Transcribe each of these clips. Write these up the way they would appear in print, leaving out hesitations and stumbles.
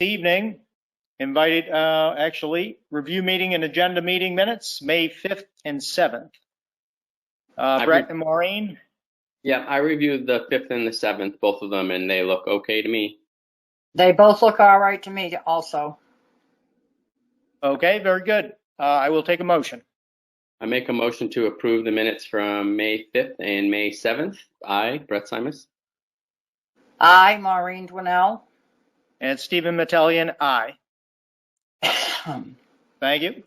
evening. Invited, actually, review meeting and agenda meeting minutes, May 5th and 7th. Brett and Maureen? Yeah, I reviewed the 5th and the 7th, both of them, and they look okay to me. They both look all right to me also. Okay, very good. I will take a motion. I make a motion to approve the minutes from May 5th and May 7th. Aye, Brett Simus. Aye, Maureen Dwinell. And Stephen Metellian, aye. Thank you.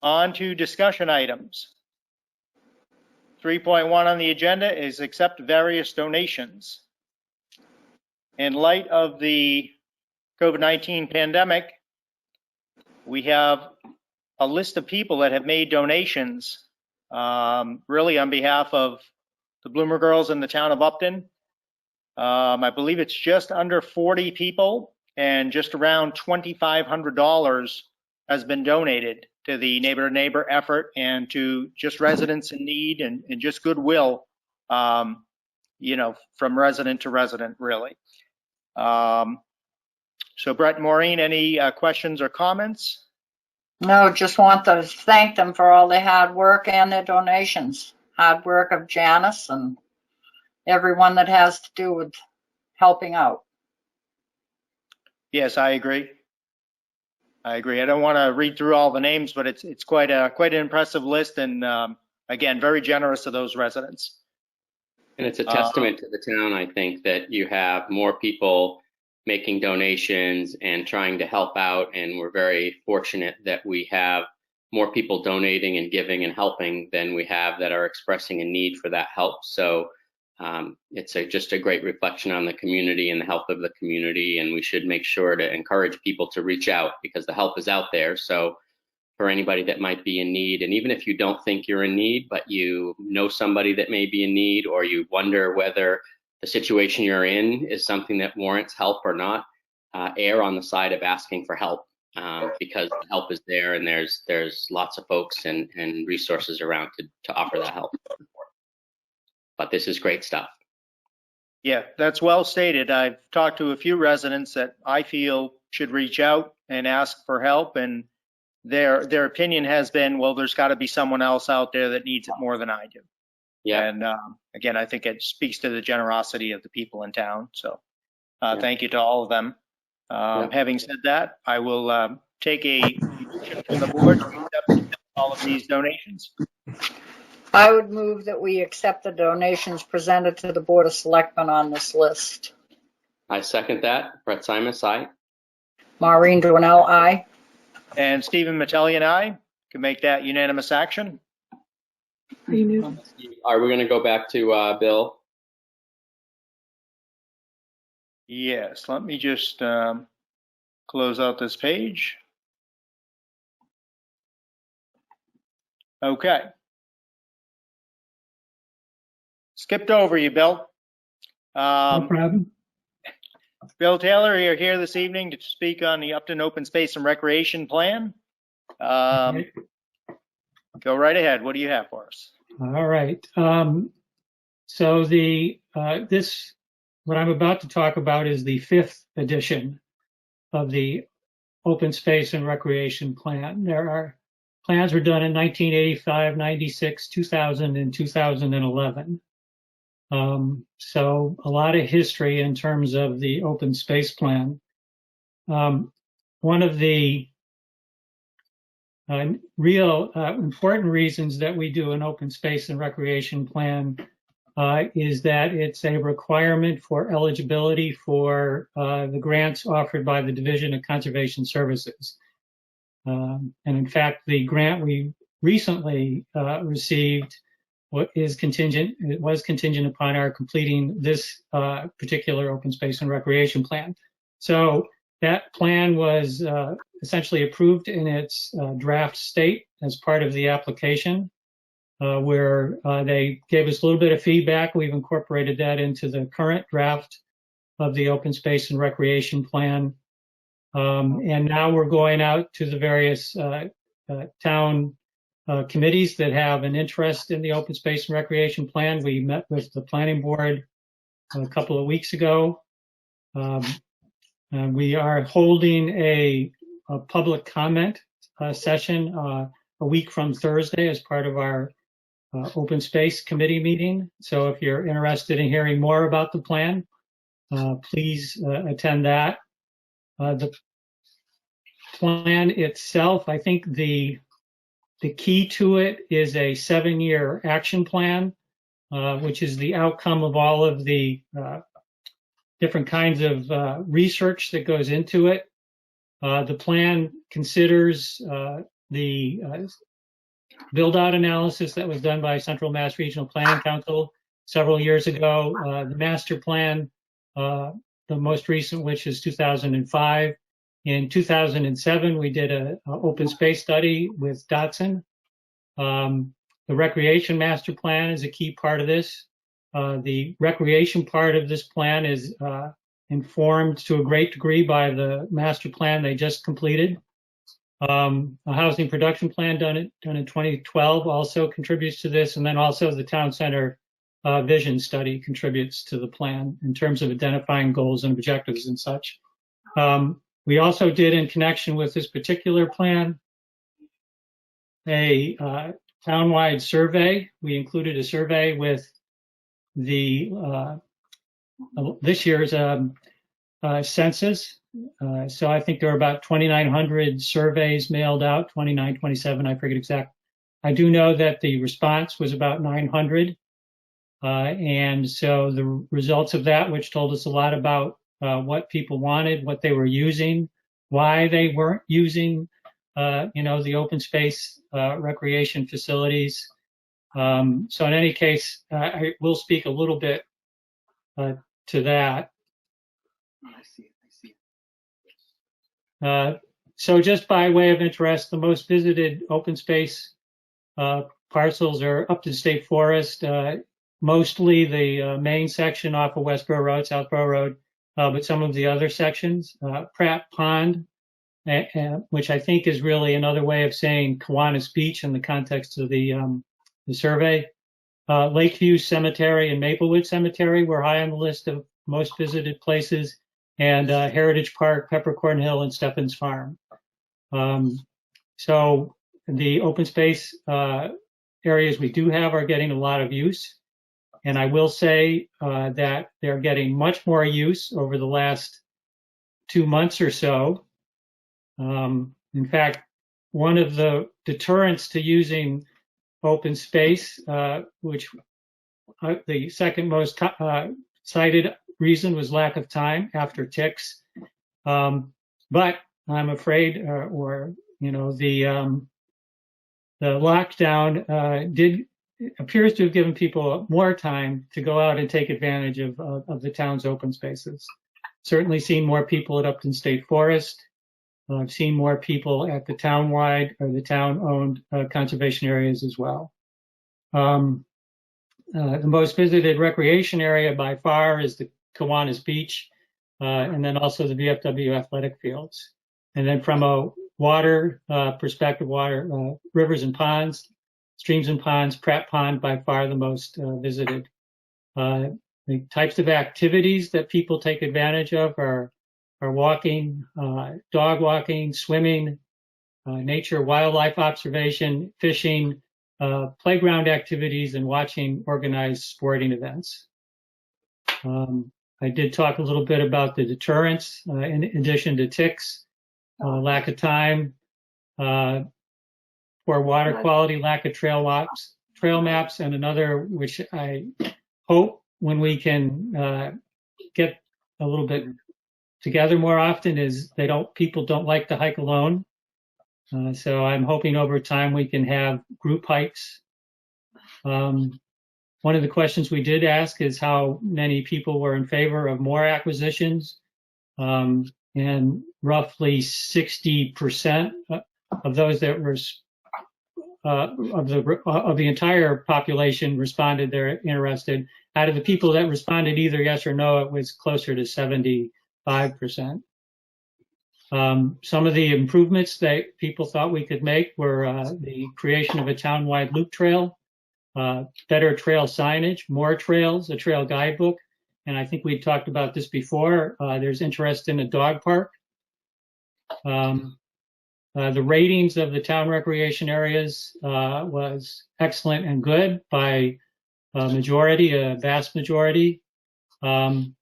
On to discussion items. 3.1 on the agenda is accept various donations. In light of the COVID-19 pandemic, we have a list of people that have made donations, really on behalf of the Bloomer Girls in the town of Upton. I believe it's just under 40 people, and just around $2,500 has been donated to the neighbor to neighbor effort and to just residents in need and just goodwill, you know, from resident to resident, really. So Brett and Maureen, any questions or comments? No, just want to thank them for all their hard work and their donations. Hard work of Janice and everyone that has to do with helping out. Yes, I agree. I don't want to read through all the names, but it's quite an impressive list, and again, very generous to those residents. And it's a testament to the town, I think, that you have more people making donations and trying to help out, and we're very fortunate that we have more people donating and giving and helping than we have that are expressing a need for that help. So it's just a great reflection on the community and the health of the community, and we should make sure to encourage people to reach out because the help is out there. So for anybody that might be in need, and even if you don't think you're in need, but you know somebody that may be in need, or you wonder whether the situation you're in is something that warrants help or not, err on the side of asking for help because the help is there, and there's lots of folks and resources around to offer that help. But this is great stuff. Yeah, that's well stated. I've talked to a few residents that I feel should reach out and ask for help, and their opinion has been, well, there's got to be someone else out there that needs it more than I do. Yeah. And again, I think it speaks to the generosity of the people in town. So thank you to all of them. Having said that, I will take a motion from the board to accept all of these donations. I would move that we accept the donations presented to the Board of Selectmen on this list. I second that. Brett Simus, aye. Maureen Dwinell, aye. And Stephen Metellian, aye. Can make that unanimous action. Are we going to go back to Bill? Yes, let me just close out this page. Okay. Skipped over you, Bill. No problem. Bill Taylor, you're here this evening to speak on the Upton Open Space and Recreation Plan. Go right ahead. What do you have for us? All right. So what I'm about to talk about is the 5th edition of the Open Space and Recreation Plan. Plans were done in 1985, 96, 2000, and 2011. So a lot of history in terms of the open space plan. One of the real important reasons that we do an open space and recreation plan is that it's a requirement for eligibility for the grants offered by the Division of Conservation Services. And in fact, the grant we recently received was contingent upon our completing this particular open space and recreation plan. So that plan was essentially approved in its draft state as part of the application, where they gave us a little bit of feedback. We've incorporated that into the current draft of the open space and recreation plan. And now we're going out to the various town committees that have an interest in the open space and recreation plan. We met with the planning board a couple of weeks ago. We are holding a public comment session a week from Thursday as part of our open space committee meeting. So if you're interested in hearing more about the plan, please attend that. The plan itself, I think the key to it is a 7-year action plan, which is the outcome of all of the different kinds of research that goes into it. The plan considers the build-out analysis that was done by Central Mass Regional Planning Council several years ago, the master plan, the most recent, which is 2005. In 2007, we did an open space study with Dotson. The recreation master plan is a key part of this. The recreation part of this plan is informed to a great degree by the master plan they just completed. A housing production plan done in 2012 also contributes to this, and then also the town center vision study contributes to the plan in terms of identifying goals and objectives and such. We also did, in connection with this particular plan, a townwide survey. We included a survey with the this year's census. So I think there were about 2,900 surveys mailed out, 29, 27, I forget exact. I do know that the response was about 900. And so the results of that, which told us a lot about what people wanted, what they were using, why they weren't using, the open space recreation facilities. So in any case, I will speak a little bit to that. So just by way of interest, the most visited open space parcels are Upton State Forest, mostly the main section off of Westboro Road, Southboro Road, but some of the other sections, Pratt Pond, which I think is really another way of saying Kiwanis Beach in the context of the survey. Lakeview Cemetery and Maplewood Cemetery were high on the list of most visited places, and Heritage Park, Peppercorn Hill, and Stephens Farm. So the open space areas we do have are getting a lot of use. And I will say that they're getting much more use over the last 2 months or so. In fact, one of the deterrents to using open space, which the second most cited reason was lack of time after ticks. But I'm afraid, the lockdown appears to have given people more time to go out and take advantage of the town's open spaces. Certainly seen more people at Upton State Forest. I've seen more people at the town-wide or the town-owned conservation areas as well. The most visited recreation area by far is the Kiwanis Beach, and then also the VFW athletic fields. And then from a water perspective, rivers and ponds, streams and ponds, Pratt Pond by far the most visited. The types of activities that people take advantage of are walking, dog walking, swimming, nature, wildlife observation, fishing, playground activities, and watching organized sporting events. I did talk a little bit about the deterrents, in addition to ticks, lack of time, poor water quality, lack of trail maps, and another, which I hope when we can get a little bit together more often, is people don't like to hike alone. So I'm hoping over time we can have group hikes. One of the questions we did ask is how many people were in favor of more acquisitions, and roughly 60% of those that were of the entire population responded they're interested. Out of the people that responded either yes or no, it was closer to 75%. Some of the improvements that people thought we could make were the creation of a town-wide loop trail, better trail signage, more trails, a trail guidebook, and I think we talked about this before, there's interest in a dog park. The ratings of the town recreation areas was excellent and good by a majority, a vast majority. And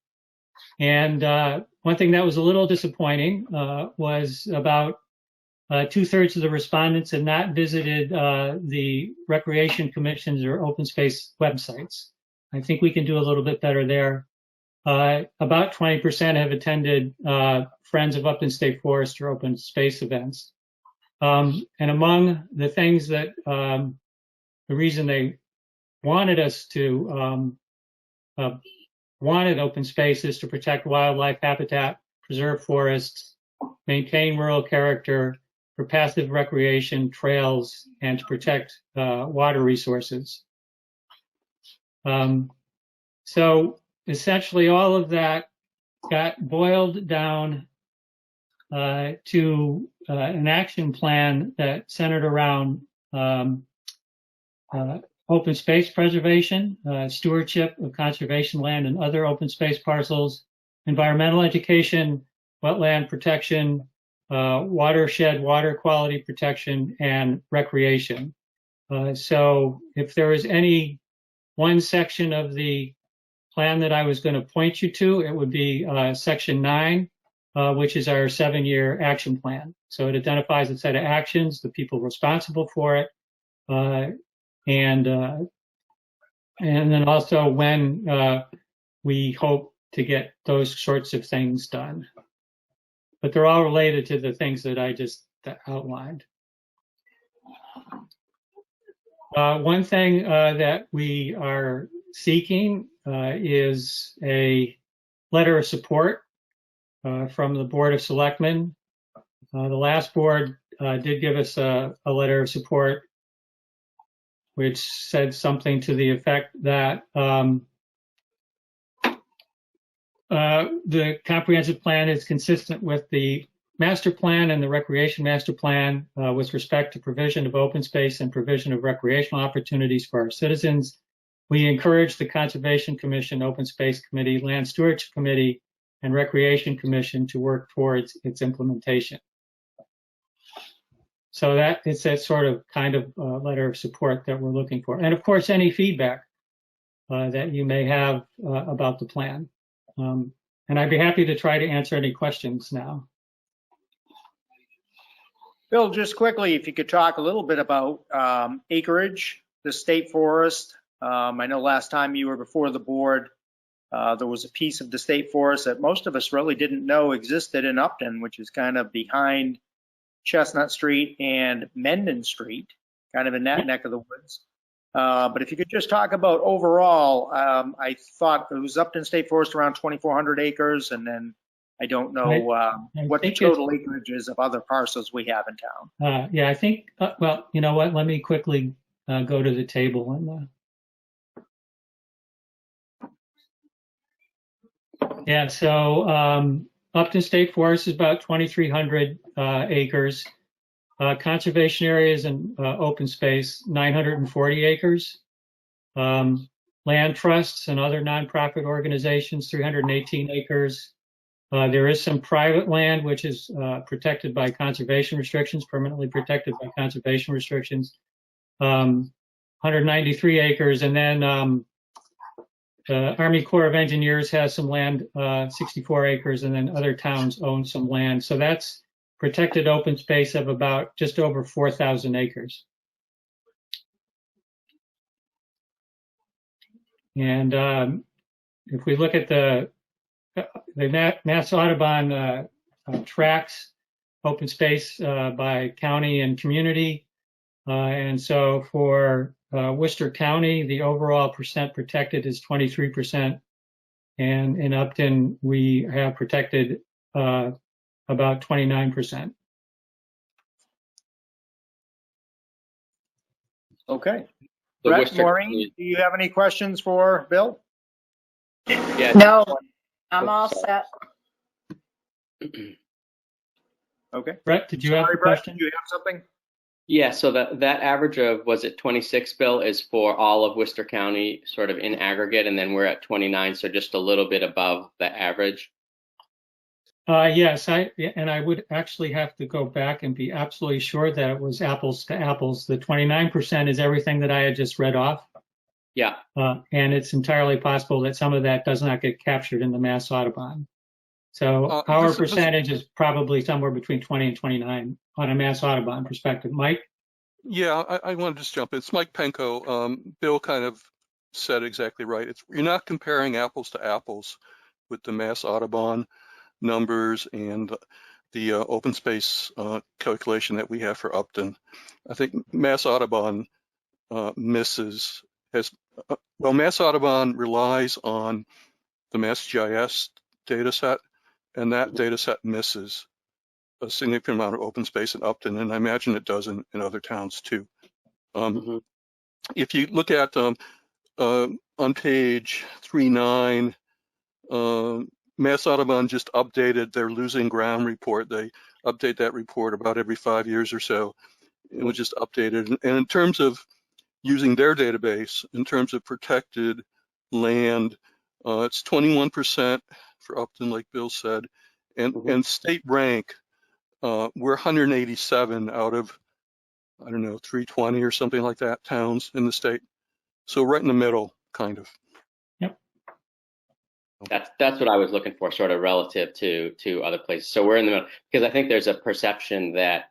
one thing that was a little disappointing was about 2/3 of the respondents had not visited the Recreation Commission's or open space websites. I think we can do a little bit better there. About 20% have attended Friends of Upton State Forest or open space events. And among the things that the reason they wanted us to wanted open spaces to protect wildlife habitat, preserve forests, maintain rural character, for passive recreation, trails, and to protect water resources. So essentially all of that got boiled down to an action plan that centered around open space preservation, stewardship of conservation land and other open space parcels, environmental education, wetland protection, watershed water quality protection, and recreation. So if there is any one section of the plan that I was going to point you to, it would be section 9, which is our 7-year action plan. So it identifies a set of actions, the people responsible for it, and then also when we hope to get those sorts of things done. But they're all related to the things that I just outlined. One thing that we are seeking is a letter of support from the Board of Selectmen. The last board did give us a letter of support, which said something to the effect that the comprehensive plan is consistent with the master plan and the recreation master plan with respect to provision of open space and provision of recreational opportunities for our citizens. We encourage the Conservation Commission, Open Space Committee, Land Stewardship Committee, and Recreation Commission to work towards its implementation. So that it's that sort of kind of letter of support that we're looking for. And of course, any feedback that you may have about the plan. And I'd be happy to try to answer any questions now. Bill, just quickly, if you could talk a little bit about acreage, the state forest. I know last time you were before the board, there was a piece of the state forest that most of us really didn't know existed in Upton, which is kind of behind Chestnut Street and Mendon Street, kind of in that neck of the woods. But if you could just talk about overall, I thought it was Upton State Forest around 2,400 acres, and then I don't know what the total acreage is of other parcels we have in town. Yeah, I think, well, you know what, let me quickly go to the table. And, yeah, so Upton State Forest is about 2,300 acres. Conservation areas and open space, 940 acres. Land trusts and other nonprofit organizations, 318 acres. There is some private land, which is protected by conservation restrictions, permanently protected by conservation restrictions, 193 acres. And then the Army Corps of Engineers has some land, 64 acres, and then other towns own some land. So that's protected open space of about just over 4,000 acres. And if we look at the Mass Audubon tracks open space by county and community. And so for Worcester County, the overall percent protected is 23%. And in Upton, we have protected about 29%. Okay. Brett, Maureen, do you have any questions for Bill? Yeah. No, I'm all set. Okay. Brett, did you have a question? Do you have something? Yeah, so that average of, was it 26, Bill, is for all of Worcester County sort of in aggregate, and then we're at 29, so just a little bit above the average. Yes, I would actually have to go back and be absolutely sure that it was apples to apples. The 29% is everything that I had just read off. Yeah. And it's entirely possible that some of that does not get captured in the Mass Audubon. So our percentage is probably somewhere between 20 and 29 on a Mass Audubon perspective. Mike? Yeah, I want to just jump in. It's Mike Penko. Bill kind of said exactly right. You're not comparing apples to apples with the Mass Audubon numbers and the open space calculation that we have for Upton. I think Mass Audubon Mass Audubon relies on the Mass GIS data set, and that data set misses a significant amount of open space in Upton, and I imagine it does in other towns too. If you look at on page 39, Mass Audubon just updated their losing ground report. They update that report about every 5 years or so. It was just updated. And in terms of using their database, in terms of protected land, it's 21% for Upton, like Bill said. And state rank, we're 187 out of, I don't know, 320 or something like that towns in the state. So right in the middle, kind of. Yep. That's what I was looking for, sort of relative to other places. So we're in the middle, because I think there's a perception that,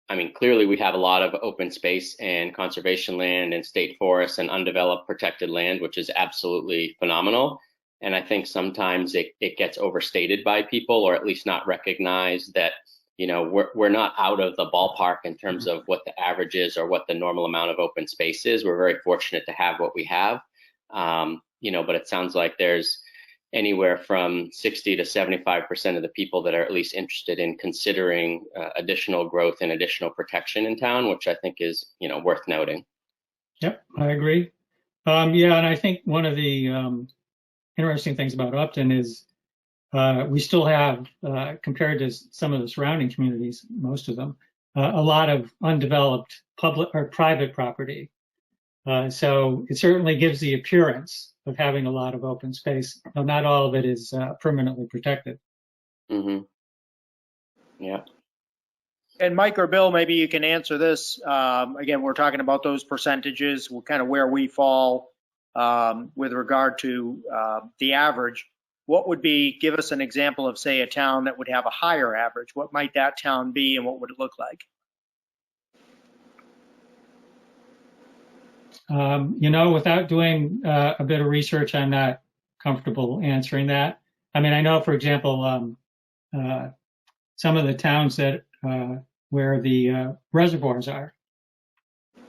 I mean, clearly we have a lot of open space and conservation land and state forests and undeveloped protected land, which is absolutely phenomenal. And I think sometimes it gets overstated by people, or at least not recognized that, you know, we're not out of the ballpark in terms of what the average is or what the normal amount of open space is. We're very fortunate to have what we have, you know, but it sounds like there's anywhere from 60 to 75% of the people that are at least interested in considering additional growth and additional protection in town, which I think is, you know, worth noting. Yep, I agree. Yeah, and I think one of the interesting things about Upton is we still have, compared to some of the surrounding communities, most of them, a lot of undeveloped public or private property. So it certainly gives the appearance of having a lot of open space, though not all of it is permanently protected. Yeah. And Mike or Bill, maybe you can answer this. Again, we're talking about those percentages, kind of where we fall with regard to the average. What would be, give us an example of, say, a town that would have a higher average. What might that town be and what would it look like? You know, without doing a bit of research, I'm not comfortable answering that. I mean, I know, for example, some of the towns that where the reservoirs are,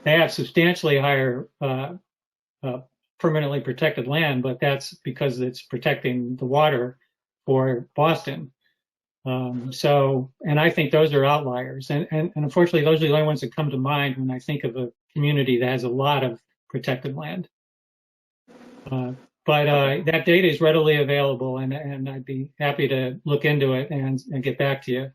they have substantially higher permanently protected land, but that's because it's protecting the water for Boston. So, and I think those are outliers. And unfortunately, those are the only ones that come to mind when I think of a community that has a lot of protected land. But that data is readily available, and I'd be happy to look into it and get back to you.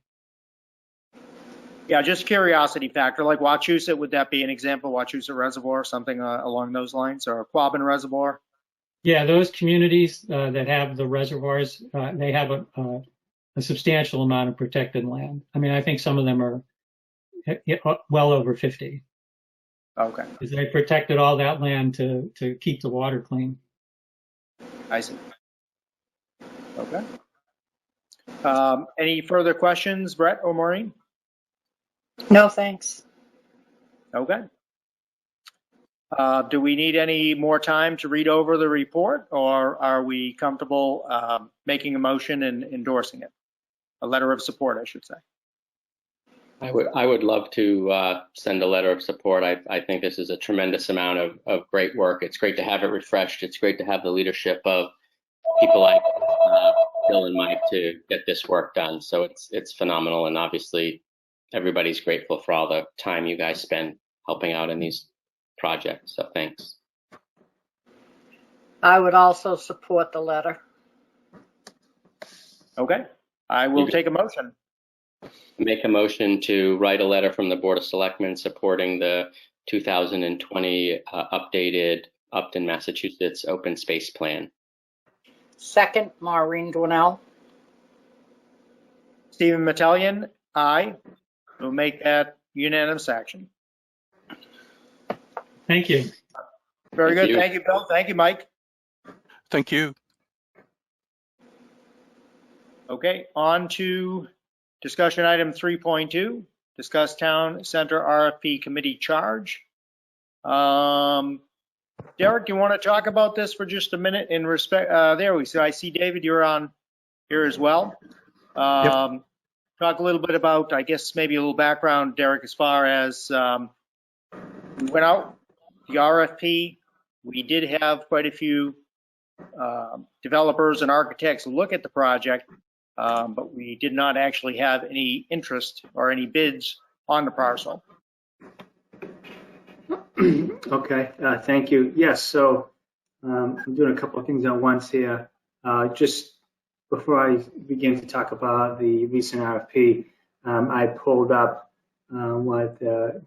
Yeah, just curiosity factor, like Wachusett, would that be an example? Wachusett Reservoir, something along those lines, or Quabbin Reservoir? Yeah, those communities that have the reservoirs, they have a substantial amount of protected land. I mean, I think some of them are well over 50. Okay. Because they protected all that land to keep the water clean. I see. Okay. Any further questions, Brett or Maureen? No, thanks. Okay. Do we need any more time to read over the report, or are we comfortable making a motion and endorsing it? A letter of support, I should say. I would love to send a letter of support. I think this is a tremendous amount of great work. It's great to have it refreshed. It's great to have the leadership of people like Bill and Mike to get this work done. So it's phenomenal, and obviously everybody's grateful for all the time you guys spend helping out in these projects. So thanks. I would also support the letter. Okay. I will take a motion. Make a motion to write a letter from the Board of Selectmen supporting the 2020 updated Upton, Massachusetts open space plan. Second, Maureen Dwinell. Stephen Metellian, aye. We'll make that unanimous action. Thank you. Very Thank good. you. Thank you, Bill. Thank you, Mike. Thank you. Okay, on to discussion item 3.2, discuss town center RFP committee charge. Derek, you want to talk about this for just a minute in respect, I see David, you're on here as well. Talk a little bit about, I guess, maybe a little background, Derek, as far as we went out, the RFP. We did have quite a few developers and architects look at the project, but we did not actually have any interest or any bids on the parcel. Okay, thank you. Yes, so I'm doing a couple of things at once here. Just before I begin to talk about the recent RFP, I pulled up what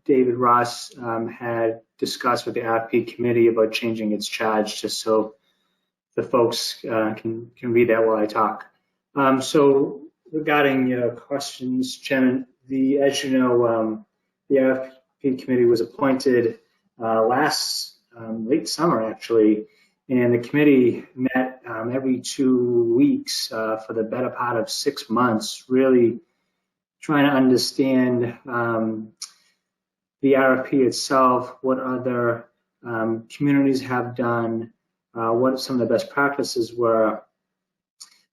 David Ross had discussed with the RFP committee about changing its charge, just so the folks can read that while I talk. So regarding your questions, Chairman, as you know, the RFP committee was appointed last late summer, actually, and the committee met every 2 weeks for the better part of 6 months, really trying to understand the RFP itself, what other communities have done, what some of the best practices were.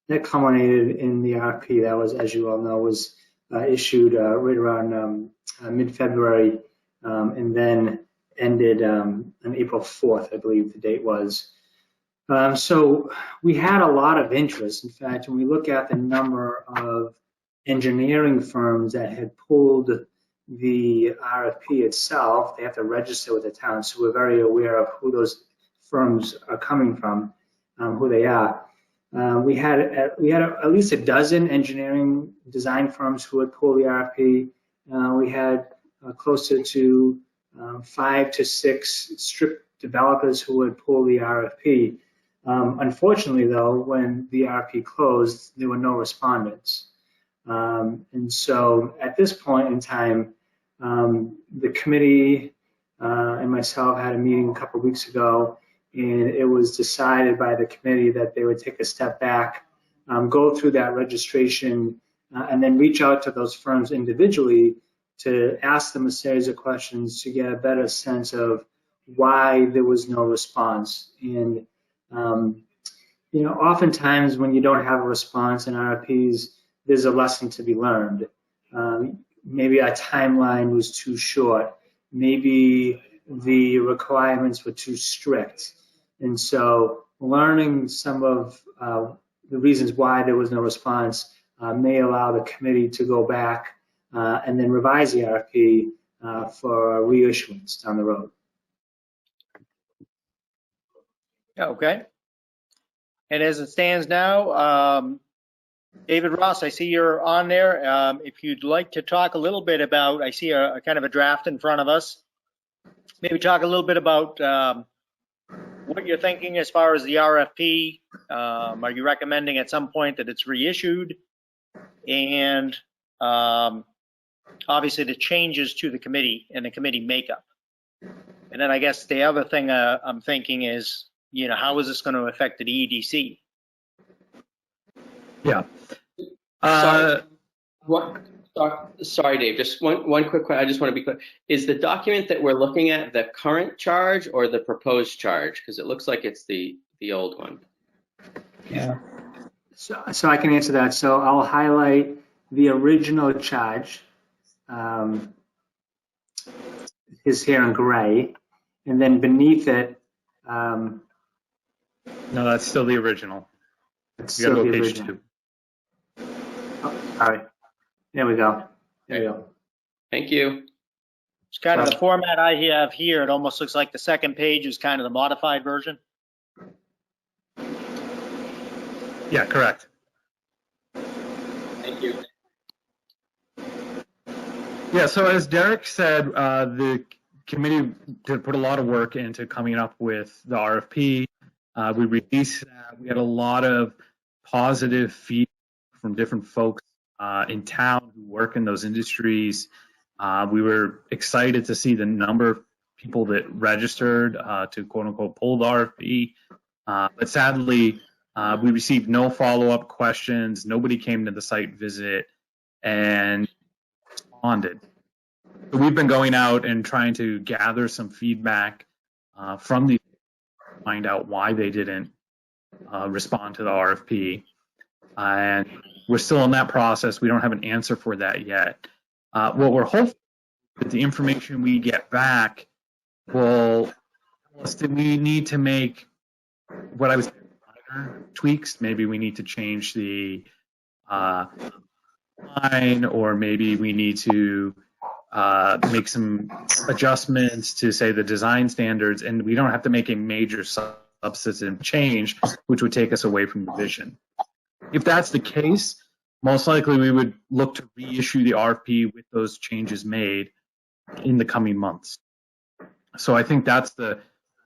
That culminated in the RFP that was, as you all know, was issued right around mid-February, and then ended on April 4th, I believe the date was. So we had a lot of interest. In fact, when we look at the number of engineering firms that had pulled the RFP itself, they have to register with the town, so we're very aware of who those firms are coming from, who they are. We had at least a dozen engineering design firms who had pulled the RFP. We had closer to 5 to 6 strip developers who would pull the RFP. Unfortunately, though, when the RFP closed, there were no respondents. And so at this point in time, the committee and myself had a meeting a couple of weeks ago, and it was decided by the committee that they would take a step back, go through that registration, and then reach out to those firms individually to ask them a series of questions to get a better sense of why there was no response. And you know, oftentimes when you don't have a response in RFPs, there's a lesson to be learned. Maybe our timeline was too short. Maybe the requirements were too strict. And so learning some of the reasons why there was no response may allow the committee to go back and then revise the RFP for reissuance down the road. Okay. And as it stands now, David Ross, I see you're on there. If you'd like to talk a little bit about, I see a kind of a draft in front of us. Maybe talk a little bit about what you're thinking as far as the RFP. Are you recommending at some point that it's reissued? And obviously the changes to the committee and the committee makeup. And then I guess the other thing I'm thinking is, you know, how is this going to affect the EDC? Yeah. Sorry, Dave. Just one quick question. I just want to be clear. Is the document that we're looking at the current charge or the proposed charge? Because it looks like it's the old one. Yeah. So I can answer that. So I'll highlight the original charge. Is here in gray, and then beneath it. No, that's still the original. It's You gotta still go the page original. 2. Oh, all right. There we go. There we go. Thank you. It's kind of the format I have here. It almost looks like the second page is kind of the modified version. Yeah, correct. Thank you. Yeah, so as Derek said, the committee did put a lot of work into coming up with the RFP. We released that. We had a lot of positive feedback from different folks in town who work in those industries. We were excited to see the number of people that registered to quote unquote pull the RFP. But sadly, we received no follow-up questions. Nobody came to the site visit and responded. So we've been going out and trying to gather some feedback from these to find out why they didn't respond to the RFP. And we're still in that process. We don't have an answer for that yet. What we're hoping that the information we get back will tell us that we need to make what I would say minor tweaks. Maybe we need to change the line, or maybe we need to make some adjustments to, say, the design standards, and we don't have to make a major substantive change, which would take us away from the vision. If that's the case, most likely we would look to reissue the RFP with those changes made in the coming months. So I think that's the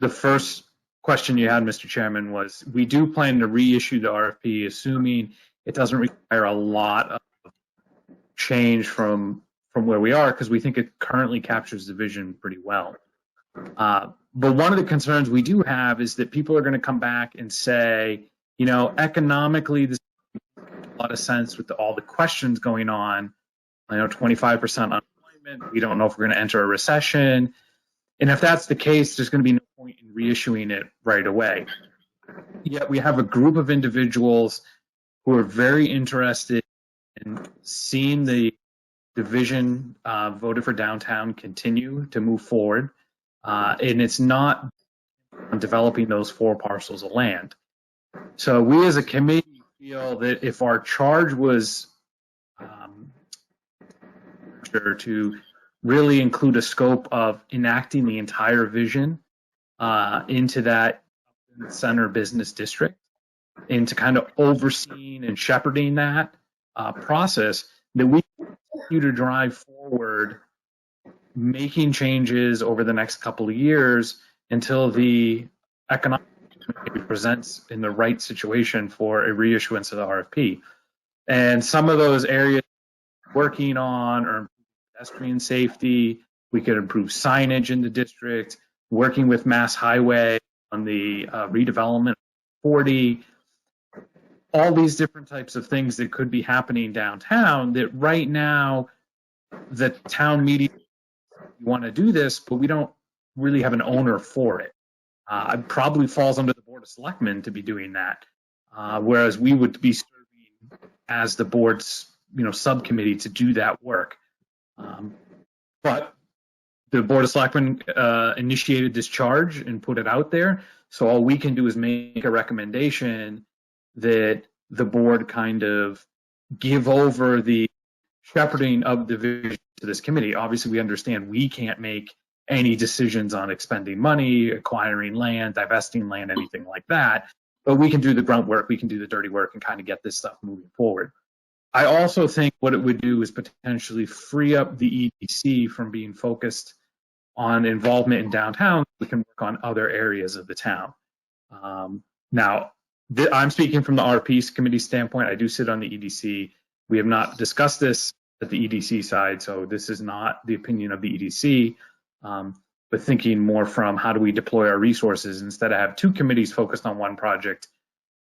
first question you had, Mr. Chairman, was we do plan to reissue the RFP, assuming it doesn't require a lot of change from where we are, because we think it currently captures the vision pretty well. But one of the concerns we do have is that people are going to come back and say, you know, economically, this makes a lot of sense with all the questions going on. I know 25% unemployment. We don't know if we're going to enter a recession. And if that's the case, there's going to be no point in reissuing it right away. Yet we have a group of individuals who are very interested in seeing the vision voted for downtown continue to move forward. And it's not on developing those 4 parcels of land. So we as a committee feel that if our charge was to really include a scope of enacting the entire vision into that center business district, and to kind of overseeing and shepherding that process, that we continue to drive forward, making changes over the next couple of years until the economic presents in the right situation for a reissuance of the RFP. And some of those areas working on are pedestrian safety. We could improve signage in the district, working with Mass Highway on the redevelopment of 40. All these different types of things that could be happening downtown that right now the town meeting want to do this, but we don't really have an owner for it. It probably falls under the Board of Selectmen to be doing that, whereas we would be serving as the board's subcommittee to do that work. But the Board of Selectmen initiated this charge and put it out there, so all we can do is make a recommendation that the board kind of give over the shepherding of the vision to this committee. Obviously, we understand we can't make any decisions on expending money, acquiring land, divesting land, anything like that, but we can do the grunt work, we can do the dirty work, and kind of get this stuff moving forward. I also think what it would do is potentially free up the EDC from being focused on involvement in downtown. We can work on other areas of the town. Now, I'm speaking from the RP committee standpoint. I do sit on the EDC. We have not discussed this at the EDC side, so this is not the opinion of the EDC, but thinking more from how do we deploy our resources instead of have 2 committees focused on one project.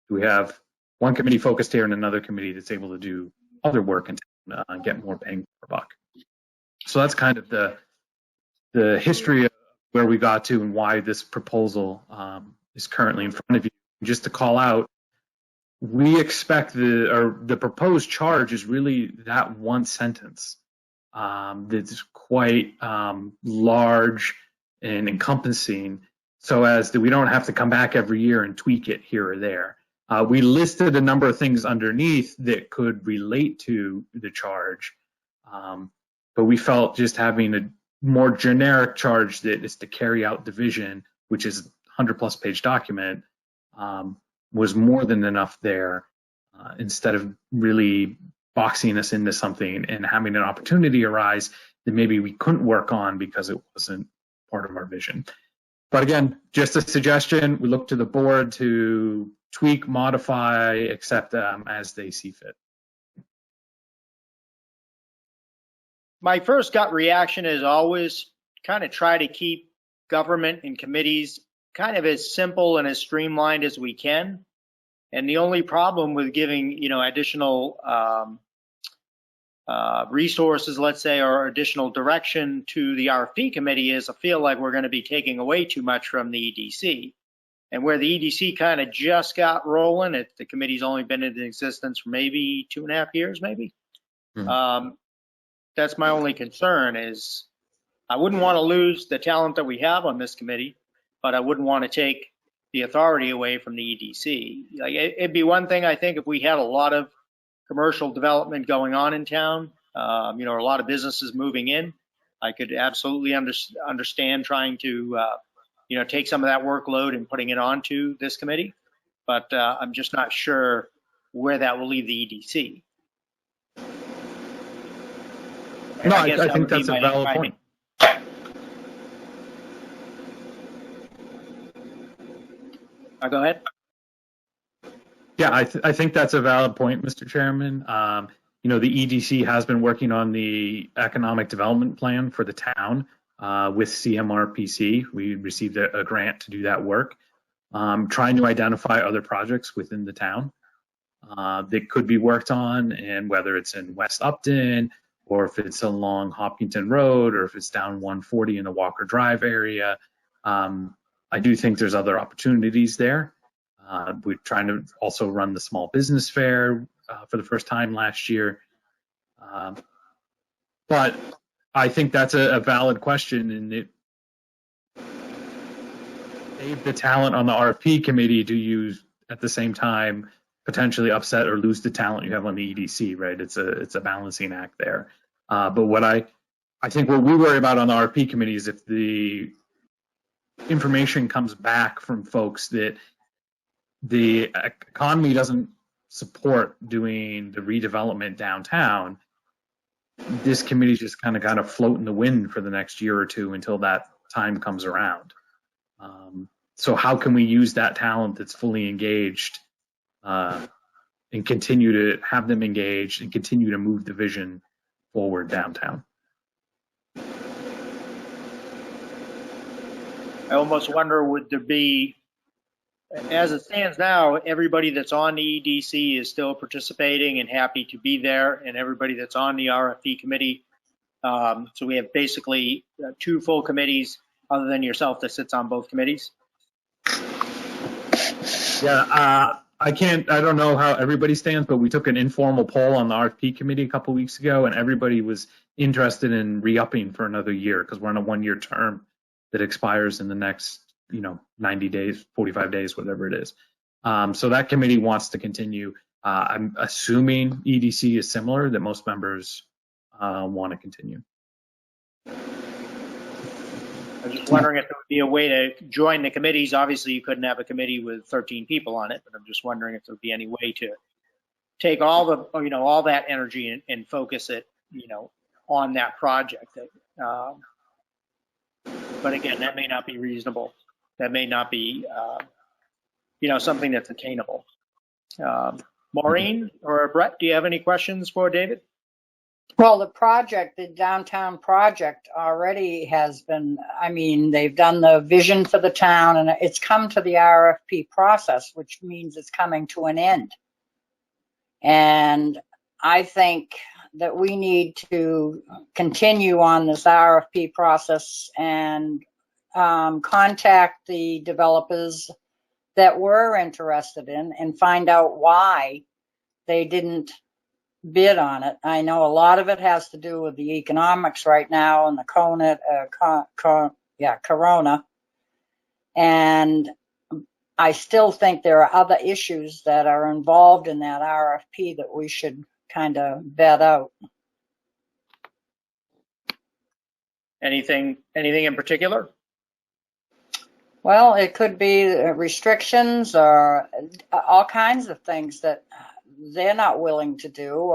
We have one committee focused here and another committee that's able to do other work and get more bang for buck. So that's kind of the history of where we got to and why this proposal is currently in front of you. Just to call out, we expect the proposed charge is really that one sentence that's quite large and encompassing, so as that we don't have to come back every year and tweak it here or there. We listed a number of things underneath that could relate to the charge, but we felt just having a more generic charge that is to carry out the vision, which is a 100+ page document, was more than enough there, instead of really boxing us into something and having an opportunity arise that maybe we couldn't work on because it wasn't part of our vision. But again, just a suggestion. We look to the board to tweak, modify, accept as they see fit. My first gut reaction is always kind of try to keep government and committees kind of as simple and as streamlined as we can. And the only problem with giving, additional resources, let's say, or additional direction to the RFP committee is I feel like we're going to be taking away too much from the EDC. And where the EDC kind of just got rolling, the committee's only been in existence for maybe 2.5 years, maybe. That's my only concern is I wouldn't want to lose the talent that we have on this committee, but I wouldn't want to take the authority away from the EDC. Like it'd be one thing, I think, if we had a lot of commercial development going on in town, a lot of businesses moving in. I could absolutely understand trying to, take some of that workload and putting it onto this committee. But I'm just not sure where that will leave the EDC. No, I think that's a valid point. Go ahead. Yeah, I think that's a valid point, Mr. Chairman. The EDC has been working on the economic development plan for the town with CMRPC. We received a grant to do that work, trying to identify other projects within the town that could be worked on, and whether it's in West Upton or if it's along Hopkinton Road or if it's down 140 in the Walker Drive area. I do think there's other opportunities there. We're trying to also run the small business fair for the first time last year. But I think that's a valid question, and it save the talent on the RFP committee to use at the same time potentially upset or lose the talent you have on the EDC, right? It's a balancing act there. But what I think what we worry about on the RFP committee is if the information comes back from folks that the economy doesn't support doing the redevelopment downtown, this committee's just kind of float in the wind for the next year or two until that time comes around. So how can we use that talent that's fully engaged and continue to have them engaged and continue to move the vision forward downtown? I almost wonder, would there be, as it stands now, everybody that's on the EDC is still participating and happy to be there, and everybody that's on the RFP committee. So we have basically 2 full committees other than yourself that sits on both committees. Yeah, I don't know how everybody stands, but we took an informal poll on the RFP committee a couple weeks ago, and everybody was interested in re-upping for another year because we're on a 1-year term that expires in the next, 90 days, 45 days, whatever it is. So that committee wants to continue. I'm assuming EDC is similar, that most members want to continue. I was just wondering if there would be a way to join the committees. Obviously, you couldn't have a committee with 13 people on it, but I'm just wondering if there would be any way to take all the, all that energy and focus it, on that project. But again, that may not be reasonable. That may not be, something that's attainable. Maureen or Brett, do you have any questions for David? Well, the downtown project already has been, they've done the vision for the town and it's come to the RFP process, which means it's coming to an end. And I think that we need to continue on this RFP process and contact the developers that we're interested in and find out why they didn't bid on it. I know a lot of it has to do with the economics right now and the corona. And I still think there are other issues that are involved in that RFP that we should kind of vet out. Anything in particular? Well, it could be restrictions or all kinds of things that they're not willing to do,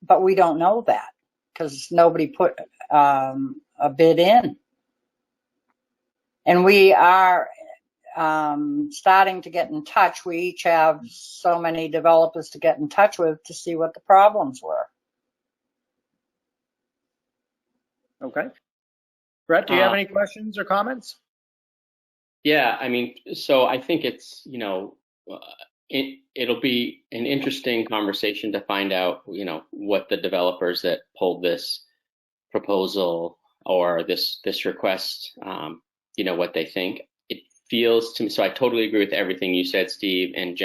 but we don't know that because nobody put a bid in. And we are starting to get in touch. We each have so many developers to get in touch with to see what the problems were. Okay. Brett, do you have any questions or comments? Yeah, I mean, so I think it's, it'll be an interesting conversation to find out, what the developers that pulled this proposal or this request, what they think. It feels to me, so I totally agree with everything you said, Steve, and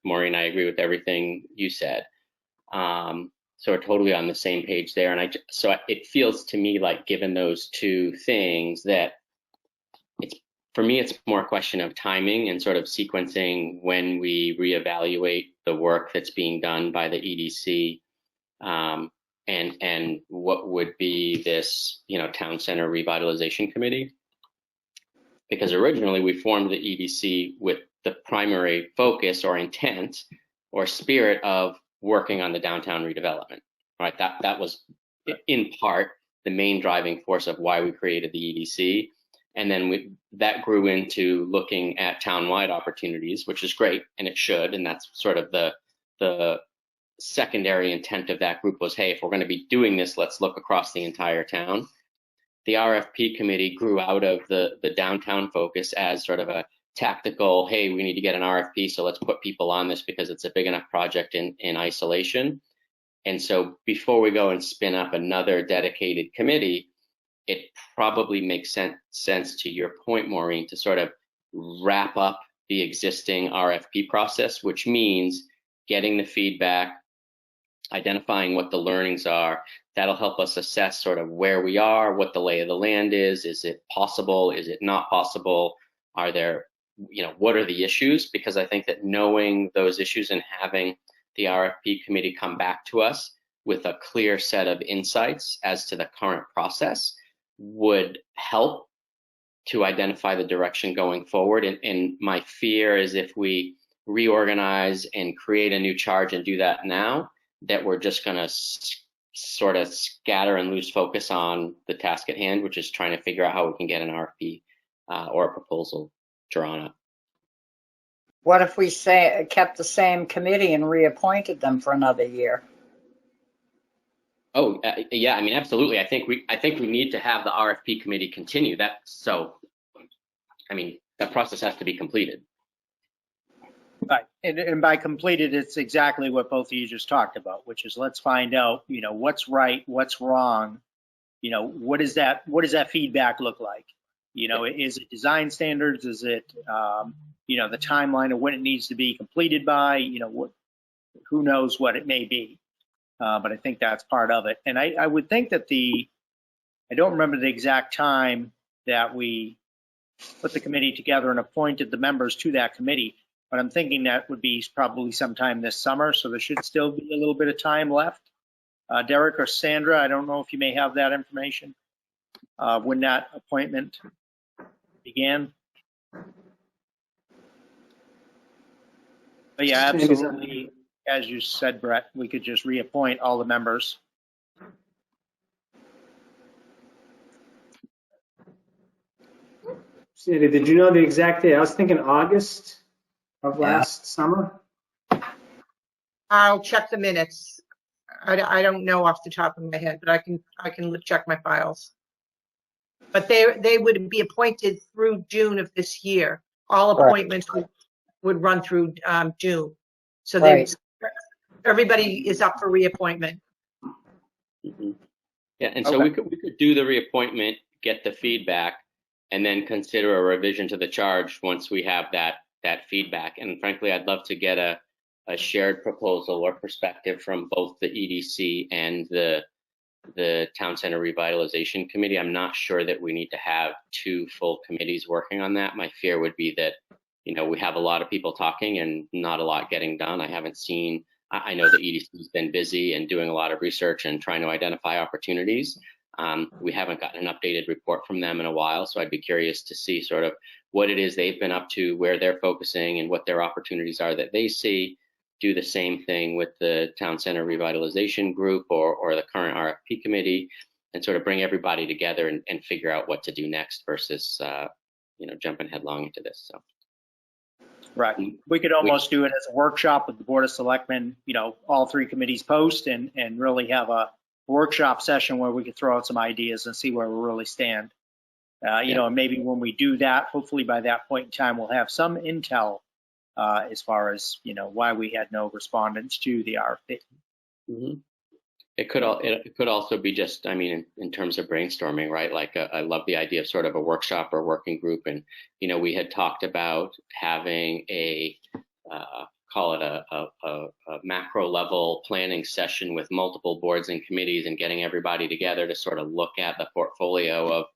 Maureen, I agree with everything you said. So we're totally on the same page there. And it feels to me like, given those two things, that for me, it's more a question of timing and sort of sequencing when we reevaluate the work that's being done by the EDC, and what would be this, town center revitalization committee. Because originally we formed the EDC with the primary focus or intent or spirit of working on the downtown redevelopment, right? That was in part the main driving force of why we created the EDC. And then that grew into looking at townwide opportunities, which is great, and it should. And that's sort of the secondary intent of that group was, hey, if we're going to be doing this, let's look across the entire town. The RFP committee grew out of the downtown focus as sort of a tactical, hey, we need to get an RFP, so let's put people on this because it's a big enough project in isolation. And so before we go and spin up another dedicated committee, it probably makes sense, to your point, Maureen, to sort of wrap up the existing RFP process, which means getting the feedback, identifying what the learnings are. That'll help us assess sort of where we are, what the lay of the land is. Is it possible? Is it not possible? Are there, what are the issues? Because I think that knowing those issues and having the RFP committee come back to us with a clear set of insights as to the current process would help to identify the direction going forward. And my fear is if we reorganize and create a new charge and do that now, that we're just going to sort of scatter and lose focus on the task at hand, which is trying to figure out how we can get an RFP or a proposal drawn up. What if we kept the same committee and reappointed them for another year? Oh, yeah, I mean, absolutely. I think we need to have the RFP committee continue that. So, I mean, that process has to be completed. Right, and by completed, it's exactly what both of you just talked about, which is let's find out, what's right, what's wrong, what does that feedback look like? Is it design standards? Is it, the timeline of when it needs to be completed by? Who knows what it may be? But I think that's part of it. And I would think that I don't remember the exact time that we put the committee together and appointed the members to that committee, but I'm thinking that would be probably sometime this summer, so there should still be a little bit of time left. Derek or Sandra, I don't know if you may have that information, when that appointment began. But yeah, absolutely. As you said, Brett, we could just reappoint all the members. Sandy, did you know the exact date? I was thinking August of last summer. I'll check the minutes. I don't know off the top of my head, but I can check my files. But they would be appointed through June of this year. All appointments would run through June. So everybody is up for reappointment. Mm-hmm. Yeah, and so we could do the reappointment, get the feedback, and then consider a revision to the charge once we have that feedback. And frankly, I'd love to get a shared proposal or perspective from both the EDC and the Town Center Revitalization Committee. I'm not sure that we need to have two full committees working on that. My fear would be that, we have a lot of people talking and not a lot getting done. I know the EDC has been busy and doing a lot of research and trying to identify opportunities. We haven't gotten an updated report from them in a while, so I'd be curious to see sort of what it is they've been up to, where they're focusing, and what their opportunities are that they see. do the same thing with the town center revitalization group or the current RFP committee, and sort of bring everybody together and figure out what to do next versus jumping headlong into this. So. Right. We could almost do it as a workshop with the Board of Selectmen, all three committees post and really have a workshop session where we could throw out some ideas and see where we really stand. And maybe when we do that, hopefully by that point in time, we'll have some intel as far as, why we had no respondents to the RFP. Mm-hmm. It could also be just, in terms of brainstorming, right? Like I love the idea of sort of a workshop or working group. And, we had talked about having call it a macro level planning session with multiple boards and committees and getting everybody together to sort of look at the portfolio of,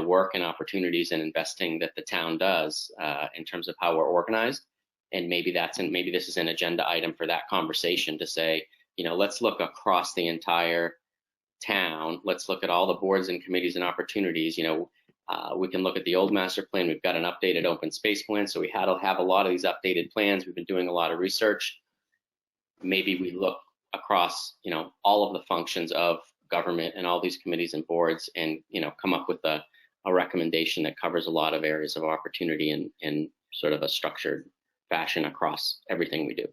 work and opportunities and investing that the town does in terms of how we're organized. And maybe this is an agenda item for that conversation to say, let's look across the entire town. Let's look at all the boards and committees and opportunities. We can look at the old master plan. We've got an updated open space plan. So we had to have a lot of these updated plans. We've been doing a lot of research. Maybe we look across, all of the functions of government and all these committees and boards and, come up with a recommendation that covers a lot of areas of opportunity in sort of a structured fashion across everything we do.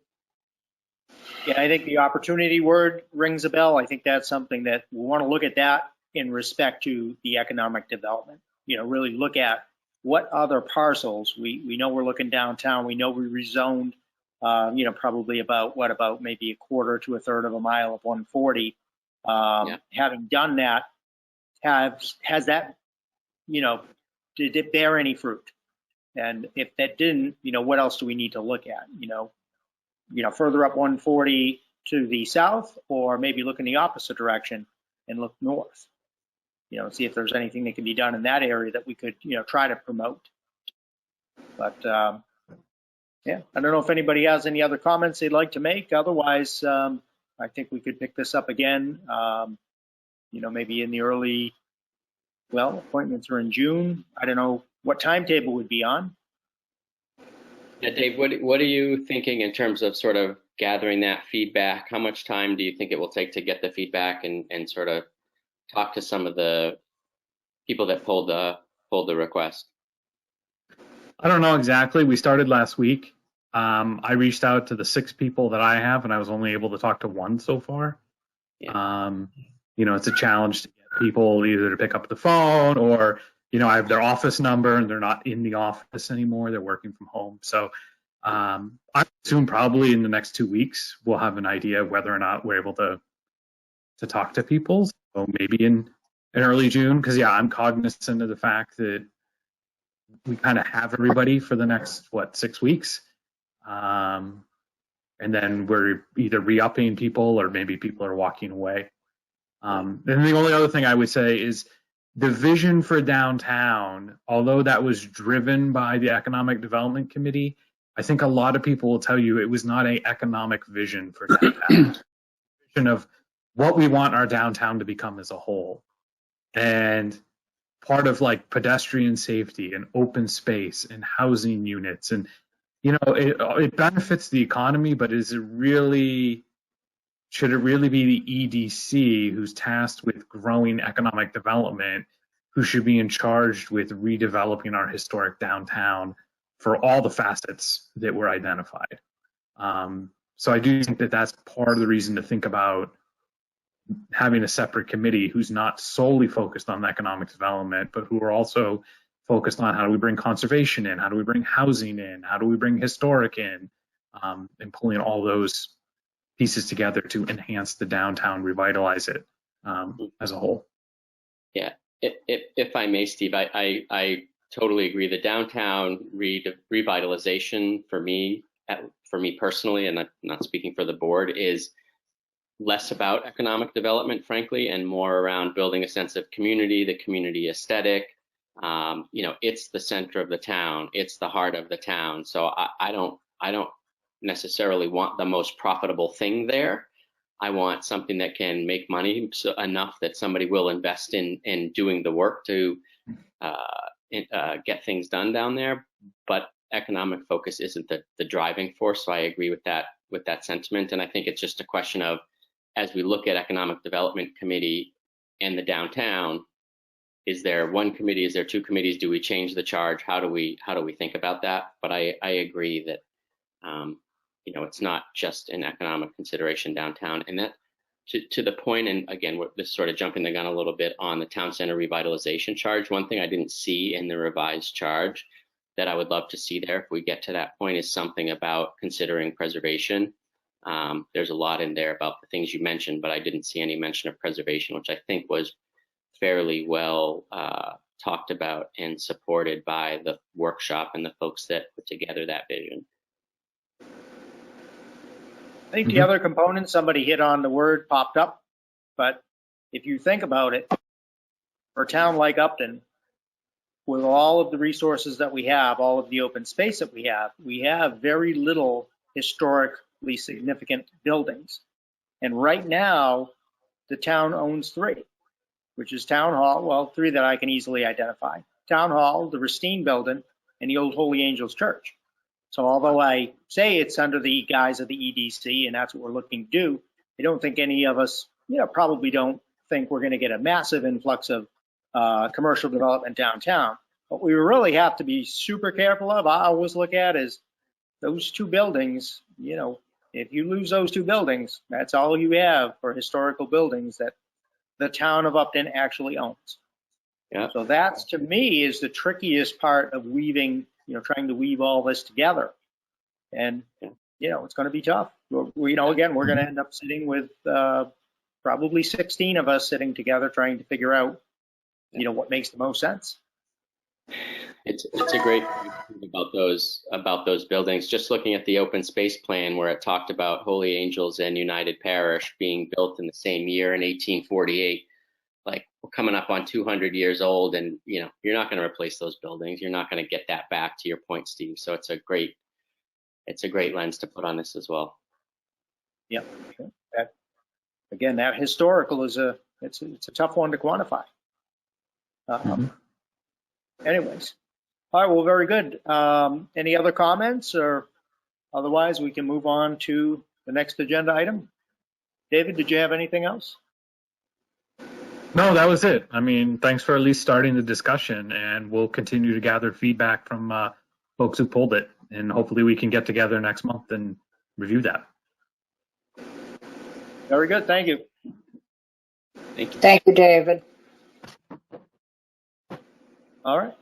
Yeah, I think the opportunity word rings a bell. I think that's something that we want to look at that in respect to the economic development. Really look at what other parcels. We know we're looking downtown. We know we rezoned, probably about maybe a quarter to a third of a mile of 140. Having done that, has that, did it bear any fruit? And if that didn't, what else do we need to look at? Further up 140 to the south, or maybe look in the opposite direction and look north. See if there's anything that can be done in that area that we could, try to promote. But I don't know if anybody has any other comments they'd like to make. Otherwise, I think we could pick this up again. Maybe in the early. Well, appointments are in June. I don't know what timetable would be on. Yeah, Dave, what are you thinking in terms of sort of gathering that feedback? How much time do you think it will take to get the feedback and sort of talk to some of the people that pulled the request? I don't know exactly. We started last week. I reached out to the 6 people that I have, and I was only able to talk to 1 so far. Yeah. It's a challenge to get people either to pick up the phone or, I have their office number and they're not in the office anymore. They're working from home. So I assume probably in the next 2 weeks, we'll have an idea of whether or not we're able to talk to people. So maybe in early June, because I'm cognizant of the fact that we kind of have everybody for the next, 6 weeks. And then we're either re-upping people or maybe people are walking away. And the only other thing I would say is the vision for downtown, although that was driven by the Economic Development Committee, I think a lot of people will tell you it was not an economic vision for downtown. Vision of what we want our downtown to become as a whole. And part of like pedestrian safety and open space and housing units and, it benefits the economy, but should it really be the EDC who's tasked with growing economic development, who should be in charge with redeveloping our historic downtown for all the facets that were identified? So I do think that that's part of the reason to think about having a separate committee who's not solely focused on economic development, but who are also focused on how do we bring conservation in, how do we bring housing in, how do we bring historic in, and pulling all those pieces together to enhance the downtown, revitalize it as a whole. Yeah, if I may, Steve, I totally agree. The downtown revitalization for me personally, and I'm not speaking for the board, is less about economic development, frankly, and more around building a sense of community, the community aesthetic. It's the center of the town. It's the heart of the town. So I don't necessarily want the most profitable thing there. I want something that can make money enough that somebody will invest in doing the work to get things done down there. But economic focus isn't the driving force. So I agree with that with that sentiment. And I think it's just a question of, as we look at Economic Development Committee and the downtown, is there one committee? Is there two committees? Do we change the charge? How do we think about that? But I agree that it's not just an economic consideration downtown, and that to the point. And again, we're just sort of jumping the gun a little bit on the town center revitalization charge. One thing I didn't see in the revised charge that I would love to see there, if we get to that point, is something about considering preservation. There's a lot in there about the things you mentioned, but I didn't see any mention of preservation, which I think was fairly well talked about and supported by the workshop and the folks that put together that vision. I think the other component, somebody hit on the word, popped up, but if you think about it, for a town like Upton, with all of the resources that we have, all of the open space that we have very little historically significant buildings. And right now, the town owns 3, which is Town Hall, well, 3 that I can easily identify. Town Hall, the Racine Building, and the Old Holy Angels Church. So although I say it's under the guise of the EDC and that's what we're looking to do, I don't think any of us, probably don't think we're going to get a massive influx of commercial development downtown. What we really have to be super careful of, I always look at, is those 2 buildings. If you lose those 2 buildings, that's all you have for historical buildings that the town of Upton actually owns. Yeah. So that's, to me, is the trickiest part of weaving, trying to weave all this together. And, it's going to be tough. Again, we're going to end up sitting with probably 16 of us sitting together trying to figure out, what makes the most sense. It's a great point about those buildings. Just looking at the open space plan where it talked about Holy Angels and United Parish being built in the same year in 1848, like we're coming up on 200 years old, and you're not going to replace those buildings. You're not going to get that back, to your point, Steve. So it's a great lens to put on this as well. Yep. That historical is it's a tough one to quantify. Anyways, all right, well, very good. Any other comments, or otherwise we can move on to the next agenda item? David, did you have anything else? No, that was it. I mean, thanks for at least starting the discussion, and we'll continue to gather feedback from folks who pulled it, and hopefully we can get together next month and review that. Very good. Thank you. Thank you. Thank you, David. All right.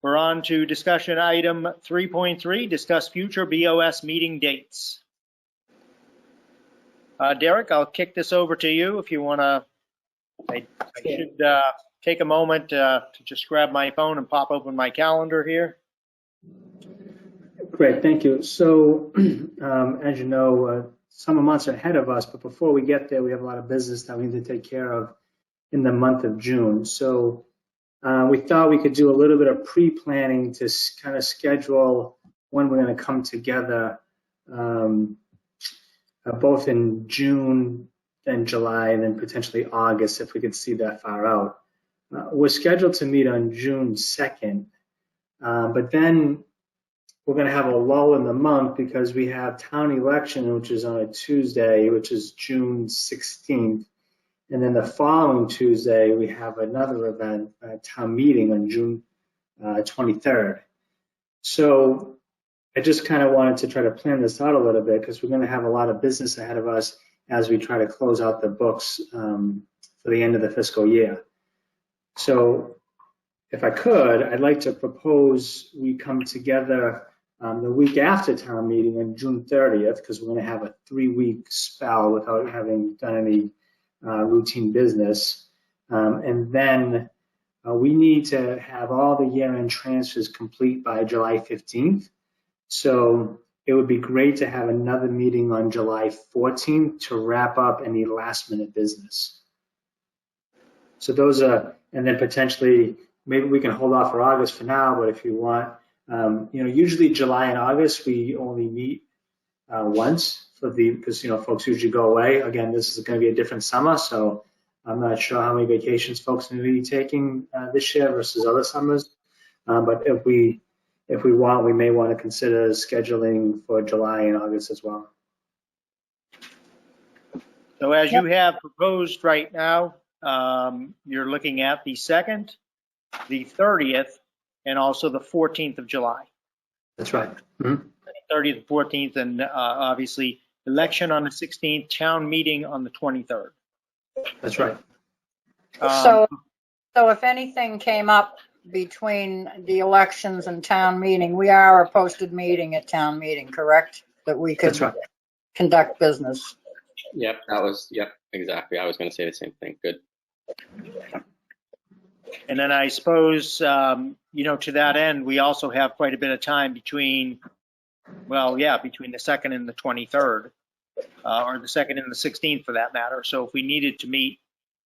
We're on to discussion item 3.3, discuss future BOS meeting dates. Derek, I'll kick this over to you if you want to. I should take a moment to just grab my phone and pop open my calendar here. Great, thank you. So, as you know, summer months are ahead of us, but before we get there, we have a lot of business that we need to take care of in the month of June. So we thought we could do a little bit of pre-planning to kind of schedule when we're going to come together, both in June, then July, and then potentially August, if we could see that far out. We're scheduled to meet on June 2nd, but then we're going to have a lull in the month because we have town election, which is on a Tuesday, which is June 16th. And then the following Tuesday, we have another event, a town meeting on June 23rd. So I just kind of wanted to try to plan this out a little bit because we're going to have a lot of business ahead of us as we try to close out the books for the end of the fiscal year. So if I could, I'd like to propose we come together the week after town meeting on June 30th, because we're going to have a 3-week spell without having done any routine business. And then we need to have all the year-end transfers complete by July 15th. So it would be great to have another meeting on July 14th to wrap up any last-minute business. So those are, and then potentially, maybe we can hold off for August for now, but if you want, usually July and August, we only meet once because, folks usually go away. Again, this is going to be a different summer, so I'm not sure how many vacations folks are going to be taking this year versus other summers. But if we if we want, we may want to consider scheduling for July and August as well. So as you have proposed right now, you're looking at the 2nd, the 30th, and also the 14th of July. That's right. 30th, 14th, and obviously election on the 16th, town meeting on the 23rd. That's right. So if anything came up between the elections and town meeting, we are a posted meeting at town meeting, correct? That we could That's right. conduct business. Yep, exactly. I was going to say the same thing. Good. And then I suppose, to that end, we also have quite a bit of time between the 2nd and the 23rd, or the 2nd and the 16th for that matter. So if we needed to meet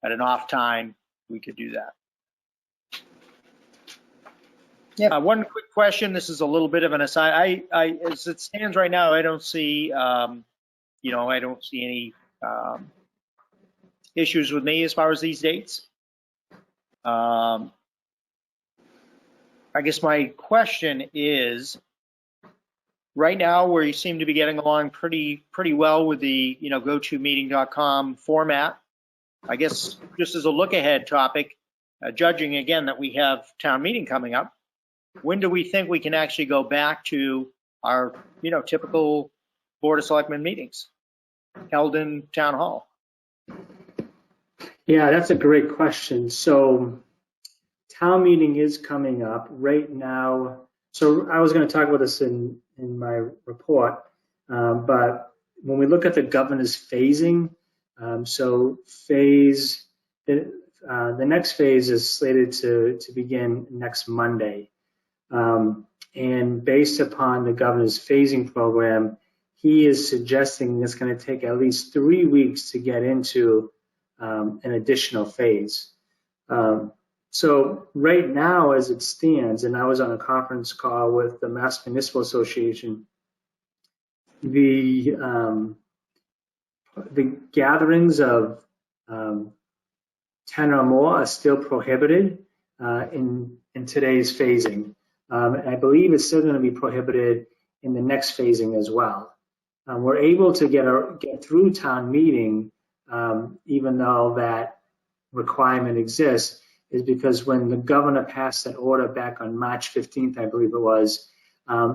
at an off time, we could do that. Yep. One quick question. This is a little bit of an aside. I as it stands right now, I don't see, any issues with me as far as these dates. I guess my question is, right now we seem to be getting along pretty well with the GoToMeeting.com format. I guess just as a look ahead topic, judging again that we have town meeting coming up, when do we think we can actually go back to our typical Board of Selectmen meetings held in Town Hall? Yeah, that's a great question. So town meeting is coming up right now. So I was going to talk about this in my report, but when we look at the governor's phasing, the next phase is slated to begin next Monday. And based upon the governor's phasing program, he is suggesting it's going to take at least 3 weeks to get into an additional phase. So right now, as it stands, and I was on a conference call with the Mass Municipal Association, the gatherings of 10 or more are still prohibited in today's phasing. And I believe it's still going to be prohibited in the next phasing as well. We're able to get through town meeting, even though that requirement exists, is because when the governor passed that order back on March 15th, I believe it was,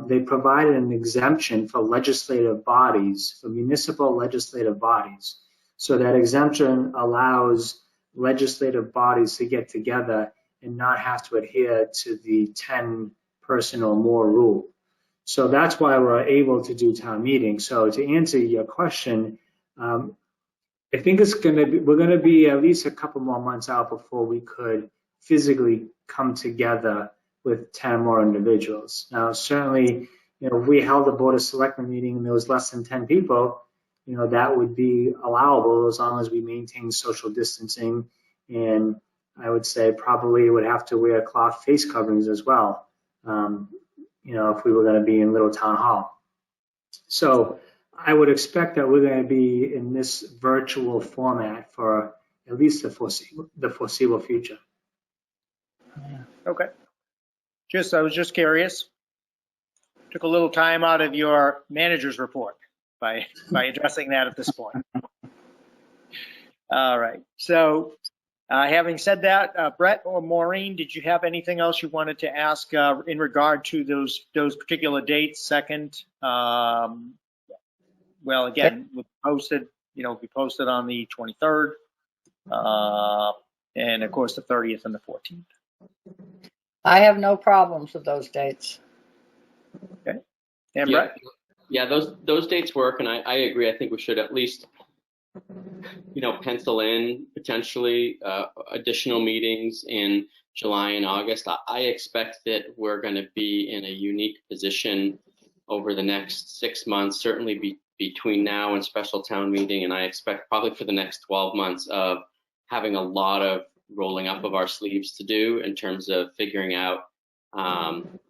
they provided an exemption for legislative bodies, for municipal legislative bodies. So that exemption allows legislative bodies to get together and not have to adhere to the 10-person or more rule. So that's why we're able to do town meeting. So to answer your question, I think we're going to be at least a couple more months out before we could physically come together with 10 more individuals. Now, certainly, if we held a Board of Selectmen meeting and there was less than 10 people, that would be allowable as long as we maintain social distancing. And I would say probably would have to wear cloth face coverings as well, if we were going to be in Little Town Hall. So I would expect that we're going to be in this virtual format for at least the foreseeable future. Okay. I was just curious. Took a little time out of your manager's report by addressing that at this point. All right. So having said that, Brett or Maureen, did you have anything else you wanted to ask in regard to those particular dates? Second, well, again, we'll be posted on the 23rd, and of course the 30th and the 14th. I have no problems with those dates. Okay. And Brett? Yeah, those dates work, and I agree. I think we should at least, pencil in potentially additional meetings in July and August. I expect that we're going to be in a unique position over the next 6 months, certainly between now and special town meeting, and I expect probably for the next 12 months of having a lot of rolling up of our sleeves to do in terms of figuring out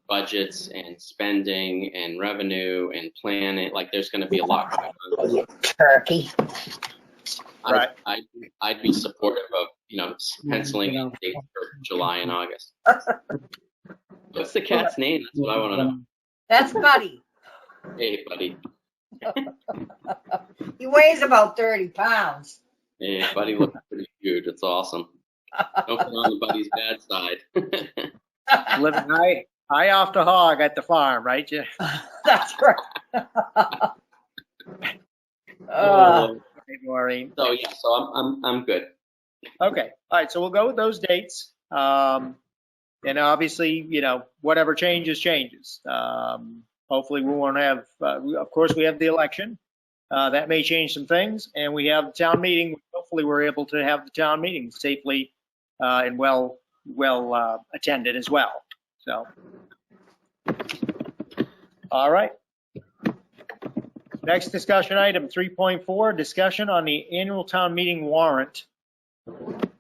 budgets and spending and revenue and planning. Like, there's going to be a lot going on. Turkey. Right. I'd be supportive of penciling in dates for July and August. What's the cat's name? That's what I want to know. That's Buddy. Hey, buddy. He weighs about 30 pounds. Hey, buddy looks pretty huge. It's awesome. Don't put on the buddy's bad side. Living high off the hog at the farm, right? Yeah. That's right. Maureen. So yeah, so I'm good. Okay. All right. So we'll go with those dates. And obviously, whatever changes. Hopefully we won't have, of course, we have the election. That may change some things. And we have the town meeting. Hopefully we're able to have the town meeting safely and well attended as well. So, all right. Next discussion item, 3.4, discussion on the annual town meeting warrant.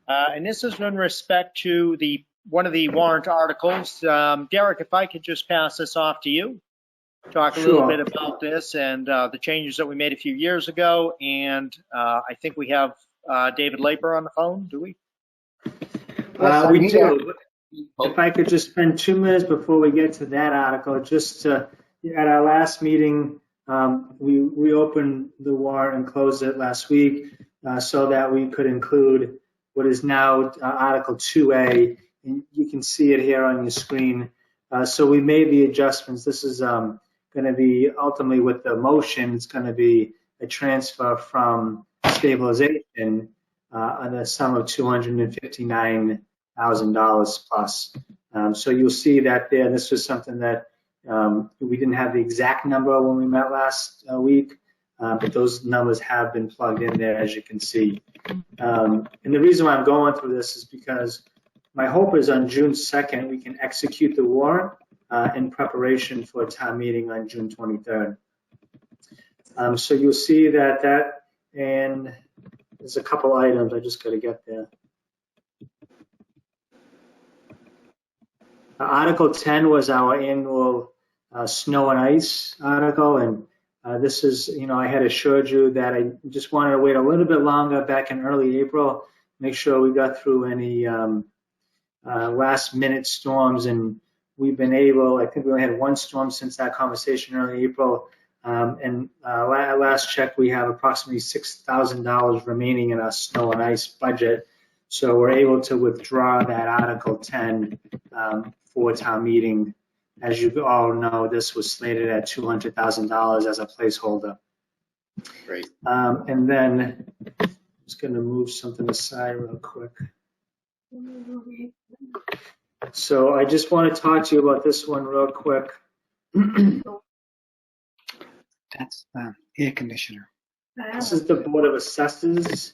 And this is in respect to one of the warrant articles. Derek, if I could just pass this off to you, talk a little bit about this and the changes that we made a few years ago. And I think we have David Laper on the phone, do we? We do. If I could just spend 2 minutes before we get to that article, at our last meeting, we opened the warrant and closed it last week so that we could include what is now Article 2A, and you can see it here on your screen. So we made the adjustments. This is going to be ultimately with the motion, it's going to be a transfer from stabilization on the sum of $259,000 plus. So you'll see that there. This was something that we didn't have the exact number when we met last week, but those numbers have been plugged in there, as you can see. And the reason why I'm going through this is because my hope is on June 2nd, we can execute the warrant in preparation for a town meeting on June 23rd. So you'll see that, and there's a couple items, I just got to get there. Article 10 was our annual snow and ice article, and this is, I had assured you that I just wanted to wait a little bit longer back in early April, make sure we got through any last minute storms, and we've been able, I think we only had one storm since that conversation in early April, and last check we have approximately $6,000 remaining in our snow and ice budget, so we're able to withdraw that Article 10 for town meeting. As you all know, this was slated at $200,000 as a placeholder. Great. And then I'm just going to move something aside real quick. So I just want to talk to you about this one real quick. That's the air conditioner. This is the Board of Assessors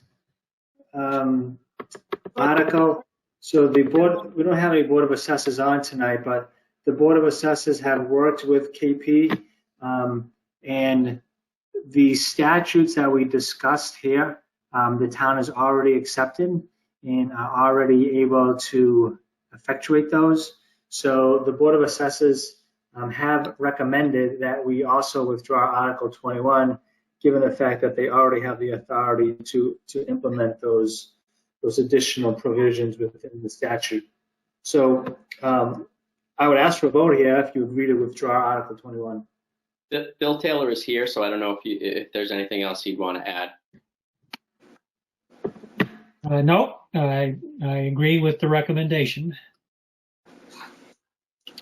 article. So the board, we don't have any Board of Assessors on tonight, but the Board of Assessors have worked with KP, and the statutes that we discussed here, the town has already accepted and are already able to effectuate those. So the Board of Assessors have recommended that we also withdraw Article 21, given the fact that they already have the authority to implement those additional provisions within the statute. So I would ask for a vote here if you agree to withdraw Article 21. Bill Taylor is here, so I don't know if there's anything else you'd want to add. No, I agree with the recommendation.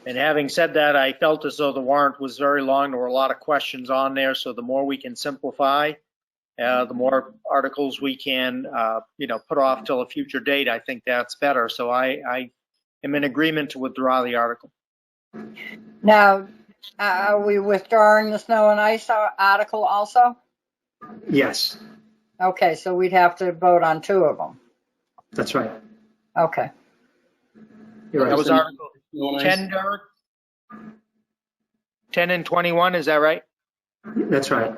And having said that, I felt as though the warrant was very long. There were a lot of questions on there. So the more we can simplify, the more articles we can, put off till a future date. I think that's better. So I am in agreement to withdraw the article. Now, are we withdrawing the snow and ice article also? Yes, Okay, so we'd have to vote on two of them. that's right. Okay. You're That right. was Article 10, Derek? 10 and 21, is that right? That's right.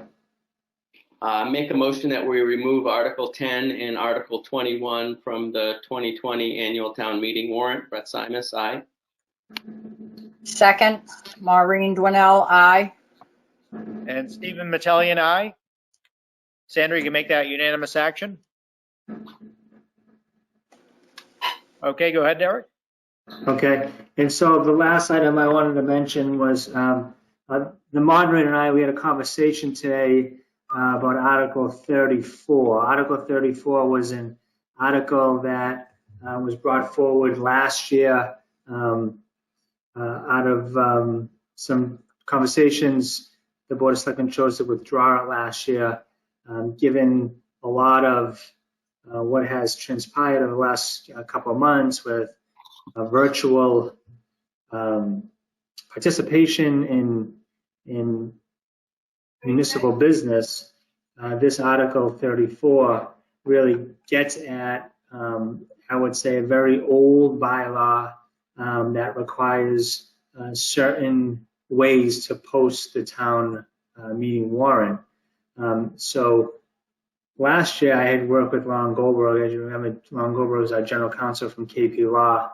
Make a motion that we remove Article 10 and Article 21 from the 2020 annual town meeting warrant. Brett Simus, aye. Second, Maureen Dwinell, aye. And Stephen Metellian, aye. Sandra, you can make that unanimous action? Okay, go ahead, Derek. Okay, and so the last item I wanted to mention was the moderator and I, we had a conversation today about Article 34. Article 34 was an article that was brought forward last year out of some conversations. The Board of Selectmen chose to withdraw it last year, given a lot of what has transpired over the last couple of months with virtual participation in municipal business. This Article 34 really gets at, I would say, a very old bylaw that requires certain ways to post the town meeting warrant. So last year I had worked with Ron Goldberg. As you remember, Ron Goldberg is our general counsel from KP Law.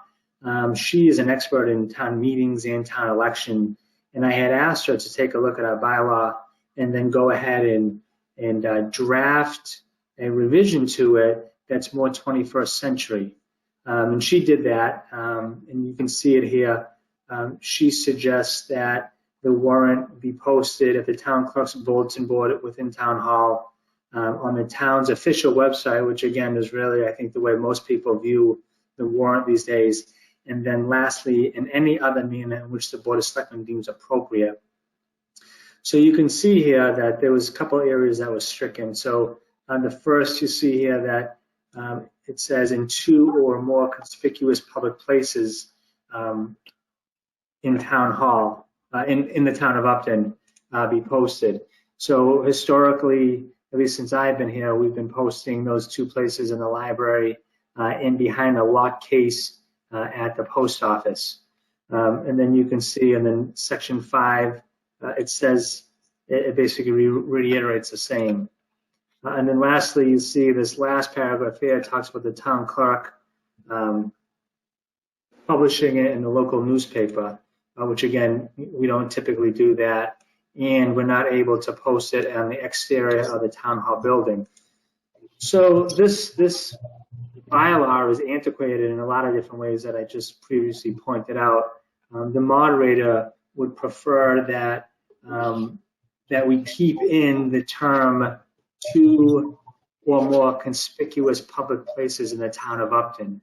She is an expert in town meetings and town election, and I had asked her to take a look at our bylaw and then go ahead and draft a revision to it that's more 21st century. And she did that, and you can see it here. She suggests that the warrant be posted at the town clerk's bulletin board within town hall, on the town's official website, which again is really, I think, the way most people view the warrant these days. And then lastly, in any other manner in which the Board of Selectmen deems appropriate. So you can see here that there was a couple areas that was stricken. So on the first, you see here that it says in 2 or more conspicuous public places in town hall, in the town of Upton, be posted. So historically, at least since I've been here, we've been posting those 2 places in the library and behind a locked case at the post office. And then you can see in then section 5, it says, it basically reiterates the same. And then lastly, you see this last paragraph here talks about the town clerk publishing it in the local newspaper, which again, we don't typically do that. And we're not able to post it on the exterior of the town hall building. So this bylaw is antiquated in a lot of different ways that I just previously pointed out. The moderator would prefer that that we keep in the term 2 or more conspicuous public places in the town of Upton.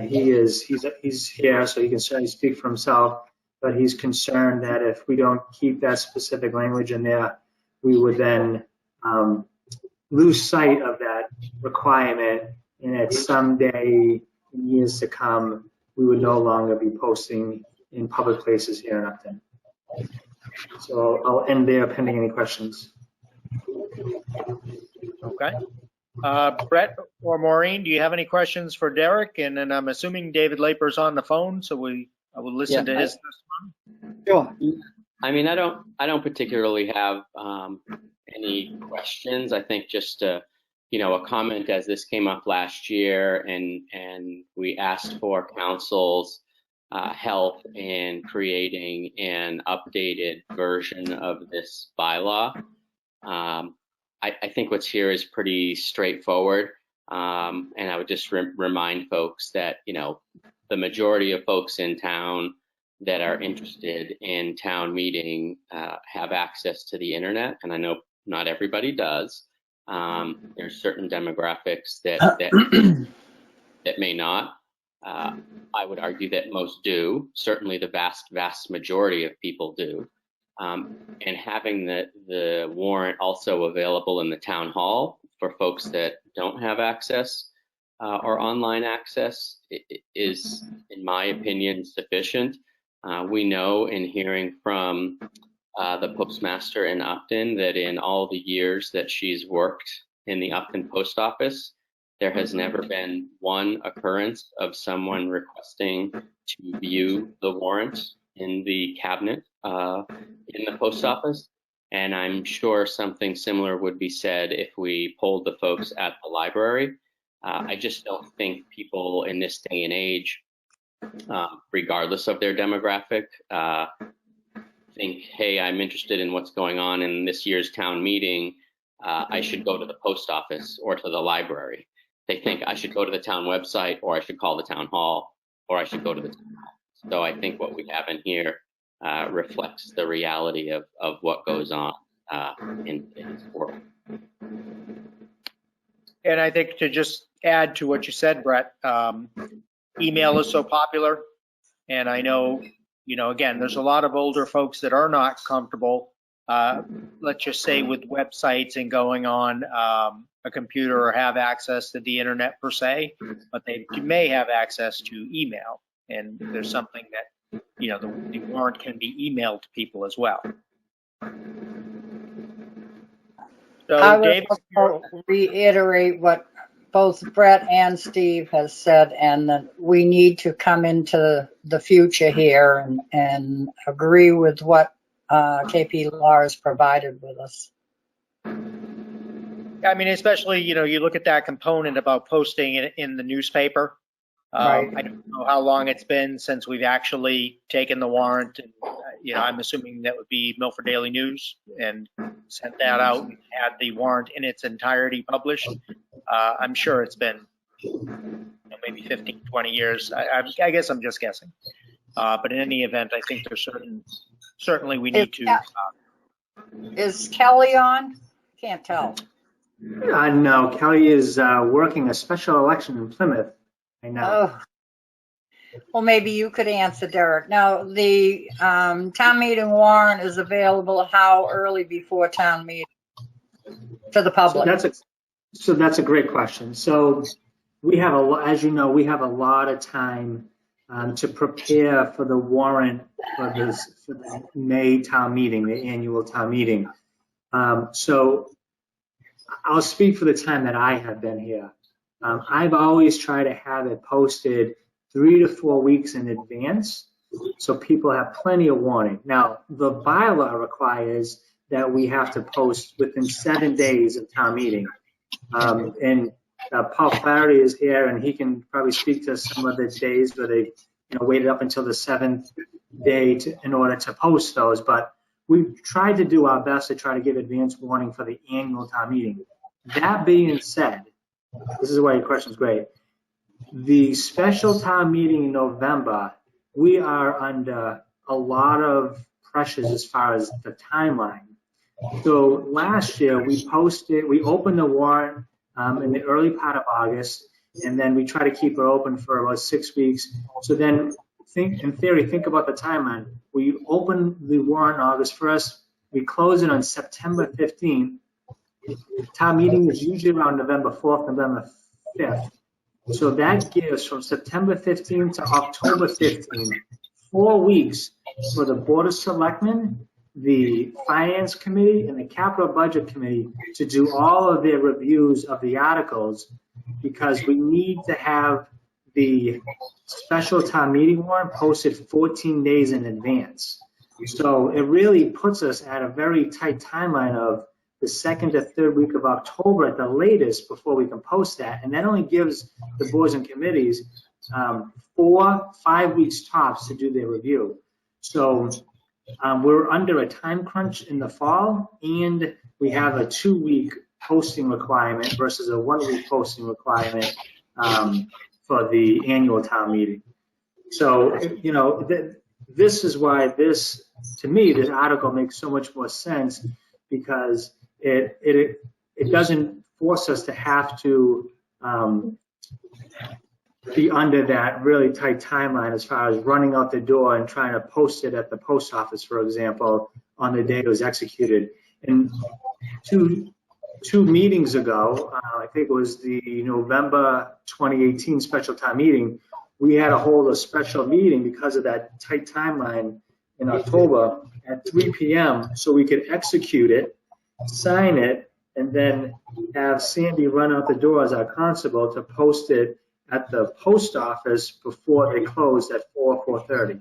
He's here, so he can certainly speak for himself, but he's concerned that if we don't keep that specific language in there, we would then lose sight of that requirement, and that someday, in years to come, we would no longer be posting in public places here in Upton. So I'll end there pending any questions. Okay. Brett or Maureen, do you have any questions for Derek? And then I'm assuming David Laper's on the phone, so I will listen to his testimony. Sure. I mean, I don't particularly have any questions. I think just a comment, as this came up last year, and we asked for council's help in creating an updated version of this bylaw. I think what's here is pretty straightforward, and I would just remind folks that the majority of folks in town that are interested in town meeting have access to the internet, and I know not everybody does. There's certain demographics that may not. I would argue that most do. Certainly the vast majority of people do. And having the warrant also available in the town hall for folks that don't have access or online access is, in my opinion, sufficient. We know in hearing from the postmaster in Upton that in all the years that she's worked in the Upton post office, there has never been one occurrence of someone requesting to view the warrant in the cabinet in the post office. And I'm sure something similar would be said if we polled the folks at the library. I just don't think people in this day and age, regardless of their demographic, think, hey, I'm interested in what's going on in this year's town meeting. I should go to the post office or to the library. They think I should go to the town website or I should call the town hall or I should go to the town hall. So I think what we have in here reflects the reality of what goes on in today's world. And I think to just add to what you said, Brett, email is so popular. And I know, again, there's a lot of older folks that are not comfortable, let's just say with websites and going on a computer or have access to the internet per se, but they may have access to email. And there's something that, the warrant can be emailed to people as well. So, I would Dave, also reiterate what both Brett and Steve has said, and that we need to come into the future here and agree with what KP Law has provided with us. I mean, especially, you look at that component about posting it in the newspaper. Right. I don't know how long it's been since we've actually taken the warrant. And, I'm assuming that would be Milford Daily News and sent that out and had the warrant in its entirety published. I'm sure it's been maybe 15, 20 years. I guess I'm just guessing. But in any event, I think there's certainly we need to. Is Kelly on? Can't tell. No, Kelly is working a special election in Plymouth right now. Oh. Well, maybe you could answer, Derek. Now, the town meeting warrant is available how early before town meeting to the public? So that's a great question. So we have as you know, we have a lot of time to prepare for the warrant for the May town meeting, the annual town meeting. So I'll speak for the time that I have been here. I've always tried to have it posted 3 to 4 weeks in advance, so people have plenty of warning. Now, the bylaw requires that we have to post within 7 days of town meeting. And Paul Flaherty is here, and he can probably speak to some of the days where they waited up until the 7th day in order to post those. But we've tried to do our best to try to give advance warning for the annual town meeting. That being said, this is why your question is great. The special town meeting in November, we are under a lot of pressures as far as the timeline. So last year we opened the warrant in the early part of August, and then we try to keep it open for about 6 weeks. So then think about the timeline. We open the warrant on August 1st, we close it on September 15th. Town meeting is usually around November 4th, November 5th. So that gives from September 15th to October 15th, 4 weeks for the Board of Selectmen, the Finance Committee, and the Capital Budget Committee to do all of their reviews of the articles, because we need to have the special town meeting warrant posted 14 days in advance. So it really puts us at a very tight timeline of the 2nd to 3rd week of October at the latest before we can post that. And that only gives the boards and committees 4-5 weeks tops to do their review. So we're under a time crunch in the fall, and we have a 2-week posting requirement versus a 1-week posting requirement for the annual town meeting. So, this is why to me, this article makes so much more sense, because it doesn't force us to have to be under that really tight timeline as far as running out the door and trying to post it at the post office, for example, on the day it was executed. And two meetings ago, I think it was the November 2018 special town meeting, we had to hold a special meeting because of that tight timeline in October at 3 p.m. so we could execute it, sign it, and then have Sandy run out the door as our constable to post it at the post office before they closed at 4:30.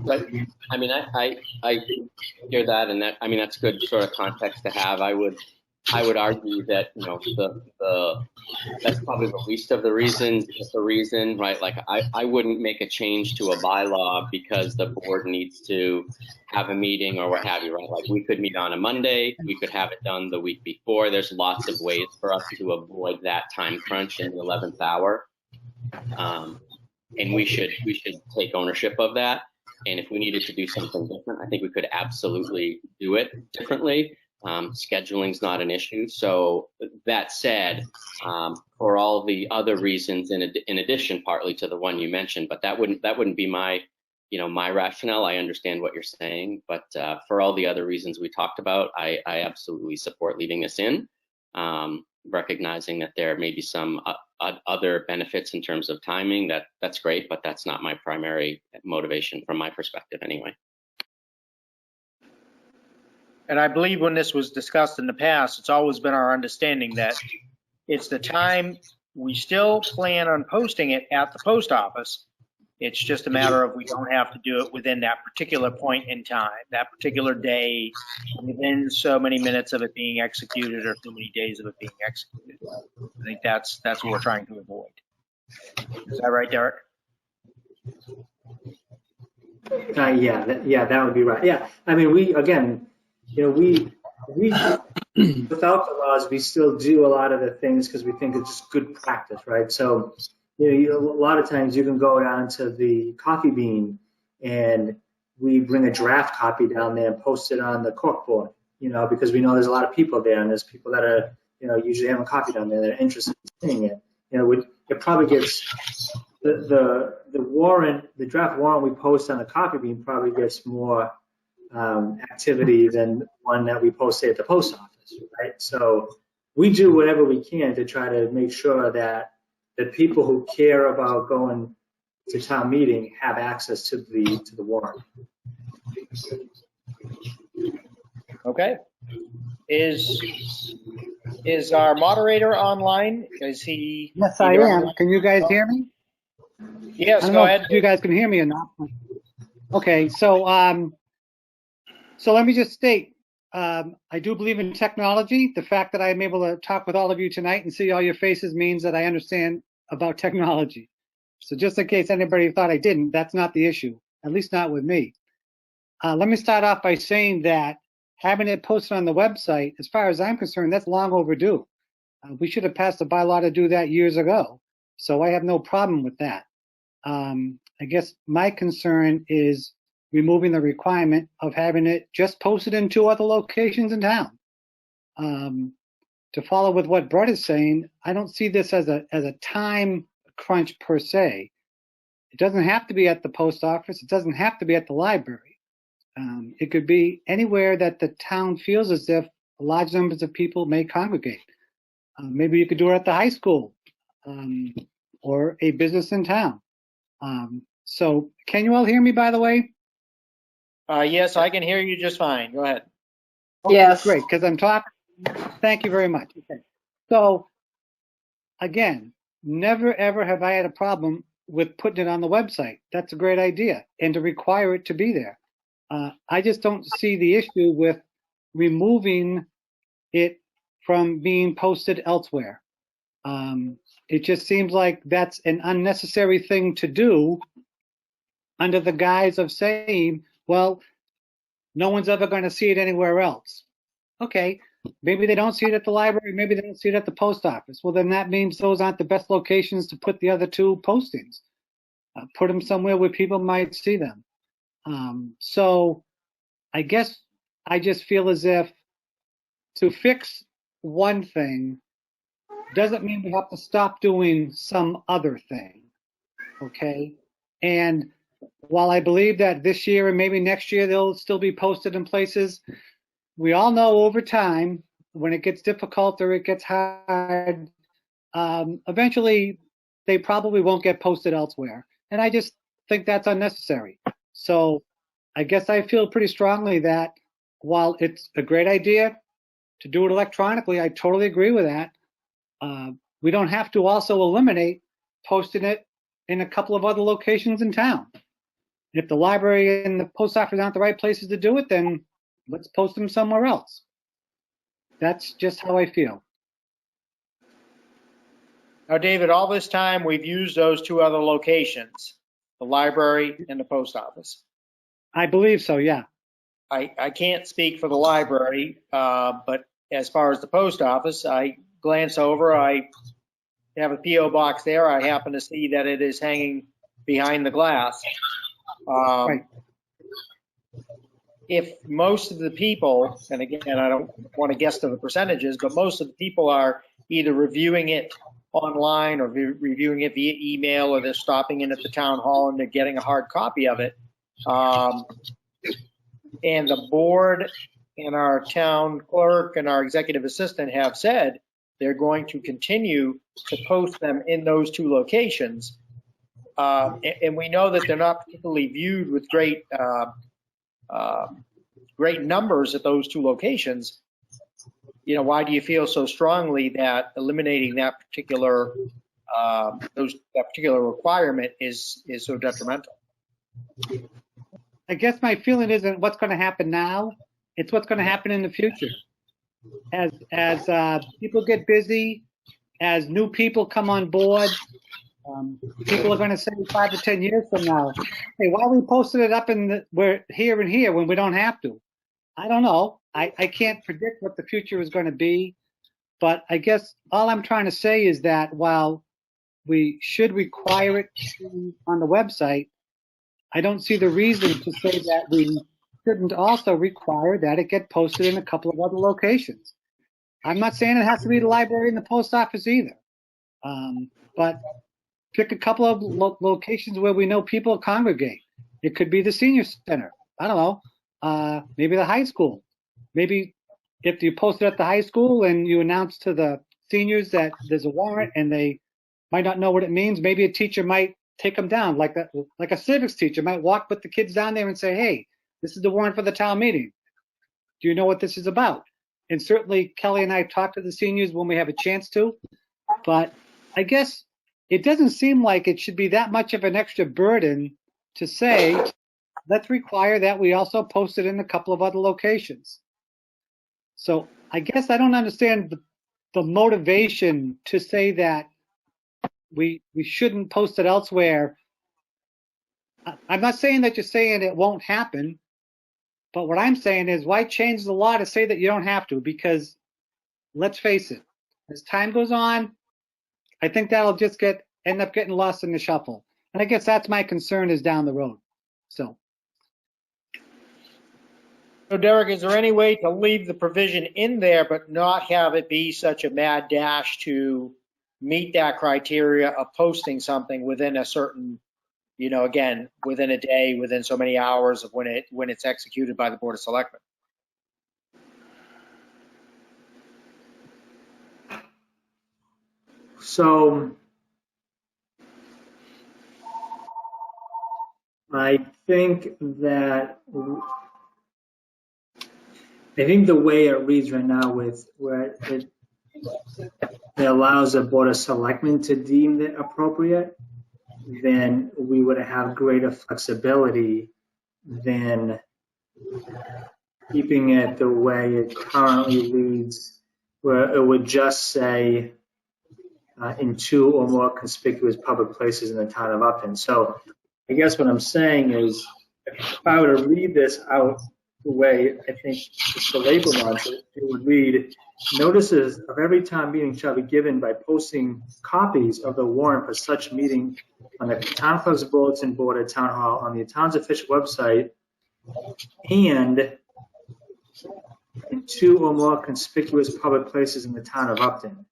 But I mean, I hear that, and that's good sort of context to have. I would argue that that's probably the least of the reasons. Just the reason, right? Like I wouldn't make a change to a bylaw because the board needs to have a meeting or what have you, right? Like we could meet on a Monday, we could have it done the week before. There's lots of ways for us to avoid that time crunch in the 11th hour. And we should take ownership of that. And if we needed to do something different, I think we could absolutely do it differently. Scheduling's not an issue. So that said, for all the other reasons, in addition, partly to the one you mentioned, but that wouldn't be my rationale. I understand what you're saying, but for all the other reasons we talked about, I absolutely support leaving this in, recognizing that there may be some other benefits in terms of timing. That's great, but that's not my primary motivation from my perspective anyway. And I believe when this was discussed in the past, it's always been our understanding that it's the time we still plan on posting it at the post office. It's just a matter of we don't have to do it within that particular point in time, that particular day, within so many minutes of it being executed or so many days of it being executed. I think that's what we're trying to avoid. Is that right, Derek? Yeah, that would be right. Yeah, I mean, we without the laws, we still do a lot of the things because we think it's just good practice, right? So, a lot of times you can go down to the Coffee Bean and we bring a draft copy down there and post it on the corkboard, because we know there's a lot of people there and there's people that are, usually having coffee down there that are interested in seeing it. It probably gets the warrant, the draft warrant we post on the Coffee Bean probably gets more activity than one that we post at the post office, right? So we do whatever we can to try to make sure that the people who care about going to town meeting have access to the warrant. Okay. Is our moderator online? Is he? Yes, I am. Can you guys hear me? Yes, I don't go know ahead. if you guys can hear me or not. Okay, so let me just state, I do believe in technology. The fact that I'm able to talk with all of you tonight and see all your faces means that I understand about technology. So just in case anybody thought I didn't, that's not the issue, at least not with me. Let me start off by saying that having it posted on the website, as far as I'm concerned, that's long overdue. We should have passed a bylaw to do that years ago. So I have no problem with that. I guess my concern is removing the requirement of having it just posted in 2 other locations in town. To follow with what Brett is saying, I don't see this as a time crunch per se. It doesn't have to be at the post office. It doesn't have to be at the library. It could be anywhere that the town feels as if large numbers of people may congregate. Maybe you could do it at the high school or a business in town. So can you all hear me, by the way? Yes, I can hear you just fine. Go ahead. Okay, Yes. great, because I'm talking. Thank you very much. Okay. So again, never ever have I had a problem with putting it on the website. That's a great idea, and to require it to be there. I just don't see the issue with removing it from being posted elsewhere. It just seems like that's an unnecessary thing to do under the guise of saying, well, no one's ever going to see it anywhere else. Okay, maybe they don't see it at the library, maybe they don't see it at the post office. Well, then that means those aren't the best locations to put the other 2 postings. Put them somewhere where people might see them. So I guess I just feel as if to fix one thing doesn't mean we have to stop doing some other thing, okay? And while I believe that this year and maybe next year they'll still be posted in places, we all know over time when it gets difficult or it gets hard, eventually they probably won't get posted elsewhere. And I just think that's unnecessary. So I guess I feel pretty strongly that while it's a great idea to do it electronically, I totally agree with that. We don't have to also eliminate posting it in a couple of other locations in town. If the library and the post office aren't the right places to do it, then let's post them somewhere else. That's just how I feel. Now, David, all this time we've used those 2 other locations, the library and the post office. I believe so, yeah. I can't speak for the library, but as far as the post office, I glance over, I have a P.O. box there. I happen to see that it is hanging behind the glass. Right. If most of the people, and again, I don't want to guess to the percentages, but most of the people are either reviewing it online or reviewing it via email, or they're stopping in at the town hall and they're getting a hard copy of it. And the board and our town clerk and our executive assistant have said they're going to continue to post them in those two locations. And we know that they're not particularly viewed with great numbers at those two locations. You know, why do you feel so strongly that eliminating that particular requirement is so detrimental? I guess my feeling isn't what's going to happen now. It's what's going to happen in the future. As people get busy, as new people come on board, people are going to say 5 to 10 years from now, hey, why we posted it up we're here and here when we don't have to? I don't know. I can't predict what the future is going to be, but I guess all I'm trying to say is that while we should require it on the website, I don't see the reason to say that we shouldn't also require that it get posted in a couple of other locations. I'm not saying it has to be the library and the post office either, but pick a couple of locations where we know people congregate. It could be the senior center. I don't know. Maybe the high school. Maybe if you post it at the high school and you announce to the seniors that there's a warrant and they might not know what it means, maybe a teacher might take them down, like a civics teacher might walk with the kids down there and say, hey, this is the warrant for the town meeting. Do you know what this is about? And certainly Kelly and I talk to the seniors when we have a chance to, but I guess it doesn't seem like it should be that much of an extra burden to say, let's require that we also post it in a couple of other locations. So I guess I don't understand the motivation to say that we shouldn't post it elsewhere. I'm not saying that you're saying it won't happen, but what I'm saying is why change the law to say that you don't have to? Because let's face it, as time goes on, I think that'll just end up getting lost in the shuffle. And I guess that's my concern is down the road. So Derek, is there any way to leave the provision in there but not have it be such a mad dash to meet that criteria of posting something within a certain, you know, again, within a day, within so many hours of when it's executed by the Board of Selectmen? So I think the way it reads right now with where it allows the Board of Selectmen to deem it appropriate, then we would have greater flexibility than keeping it the way it currently reads, where it would just say in 2 or more conspicuous public places in the town of Upton. So I guess what I'm saying is, if I were to read this out the way I think the labor wants it, it would read, notices of every town meeting shall be given by posting copies of the warrant for such meeting on the town clerk's bulletin board at town hall, on the town's official website, and in 2 or more conspicuous public places in the town of Upton.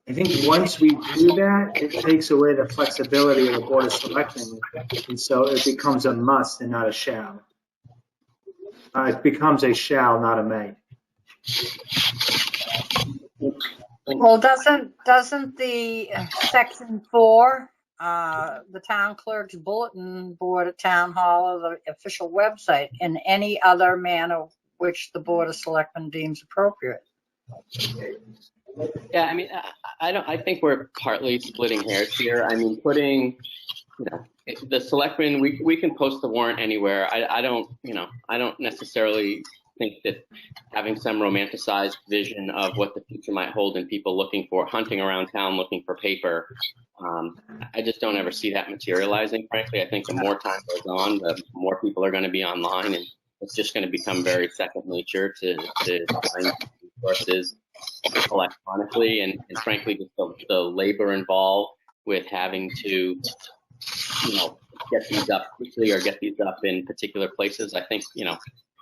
I think once we do that, it takes away the flexibility of the Board of Selectmen, and so it becomes a must and not a shall. It becomes a shall, not a may. Well, doesn't the section 4, the town clerk's bulletin board at town hall or the official website, in any other manner which the Board of Selectmen deems appropriate? Yeah, I mean, I think we're partly splitting hairs here. I mean, putting, you know, the selectmen, we can post the warrant anywhere. I don't necessarily think that having some romanticized vision of what the future might hold in people looking for, hunting around town looking for paper, I just don't ever see that materializing, frankly. I think the more time goes on, the more people are going to be online, and it's just going to become very second nature to find resources electronically, and frankly, just the labor involved with having to, get these up quickly or get these up in particular places. I think,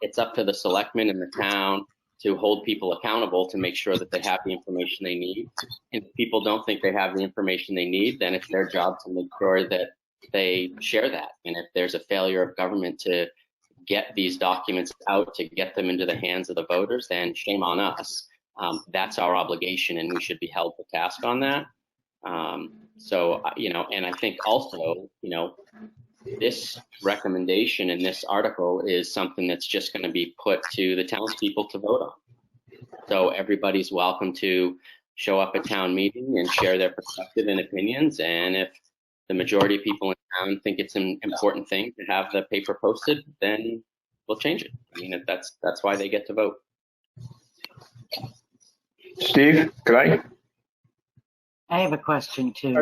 it's up to the selectmen in the town to hold people accountable to make sure that they have the information they need. And if people don't think they have the information they need, then it's their job to make sure that they share that. And if there's a failure of government to get these documents out, to get them into the hands of the voters, then shame on us. That's our obligation, and we should be held to task on that. And I think also, this recommendation in this article is something that's just going to be put to the townspeople to vote on. So everybody's welcome to show up at town meeting and share their perspective and opinions. And if the majority of people in town think it's an important thing to have the paper posted, then we'll change it. I mean, that's why they get to vote. Steve, could I? I have a question too.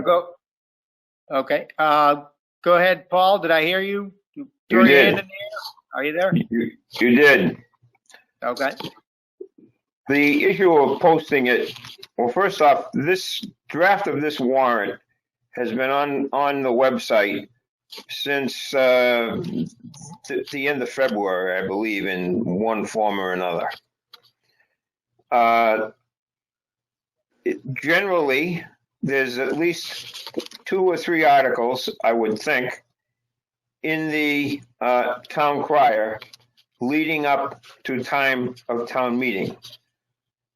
Okay. Go ahead, Paul. Did I hear you? You Throw your did. hand in the air. Are you there? You did. Okay. The issue of posting it, well, first off, this draft of this warrant has been on the website since the end of February, I believe, in one form or another. Generally, there's at least 2 or 3 articles, I would think, in the town crier leading up to time of town meeting.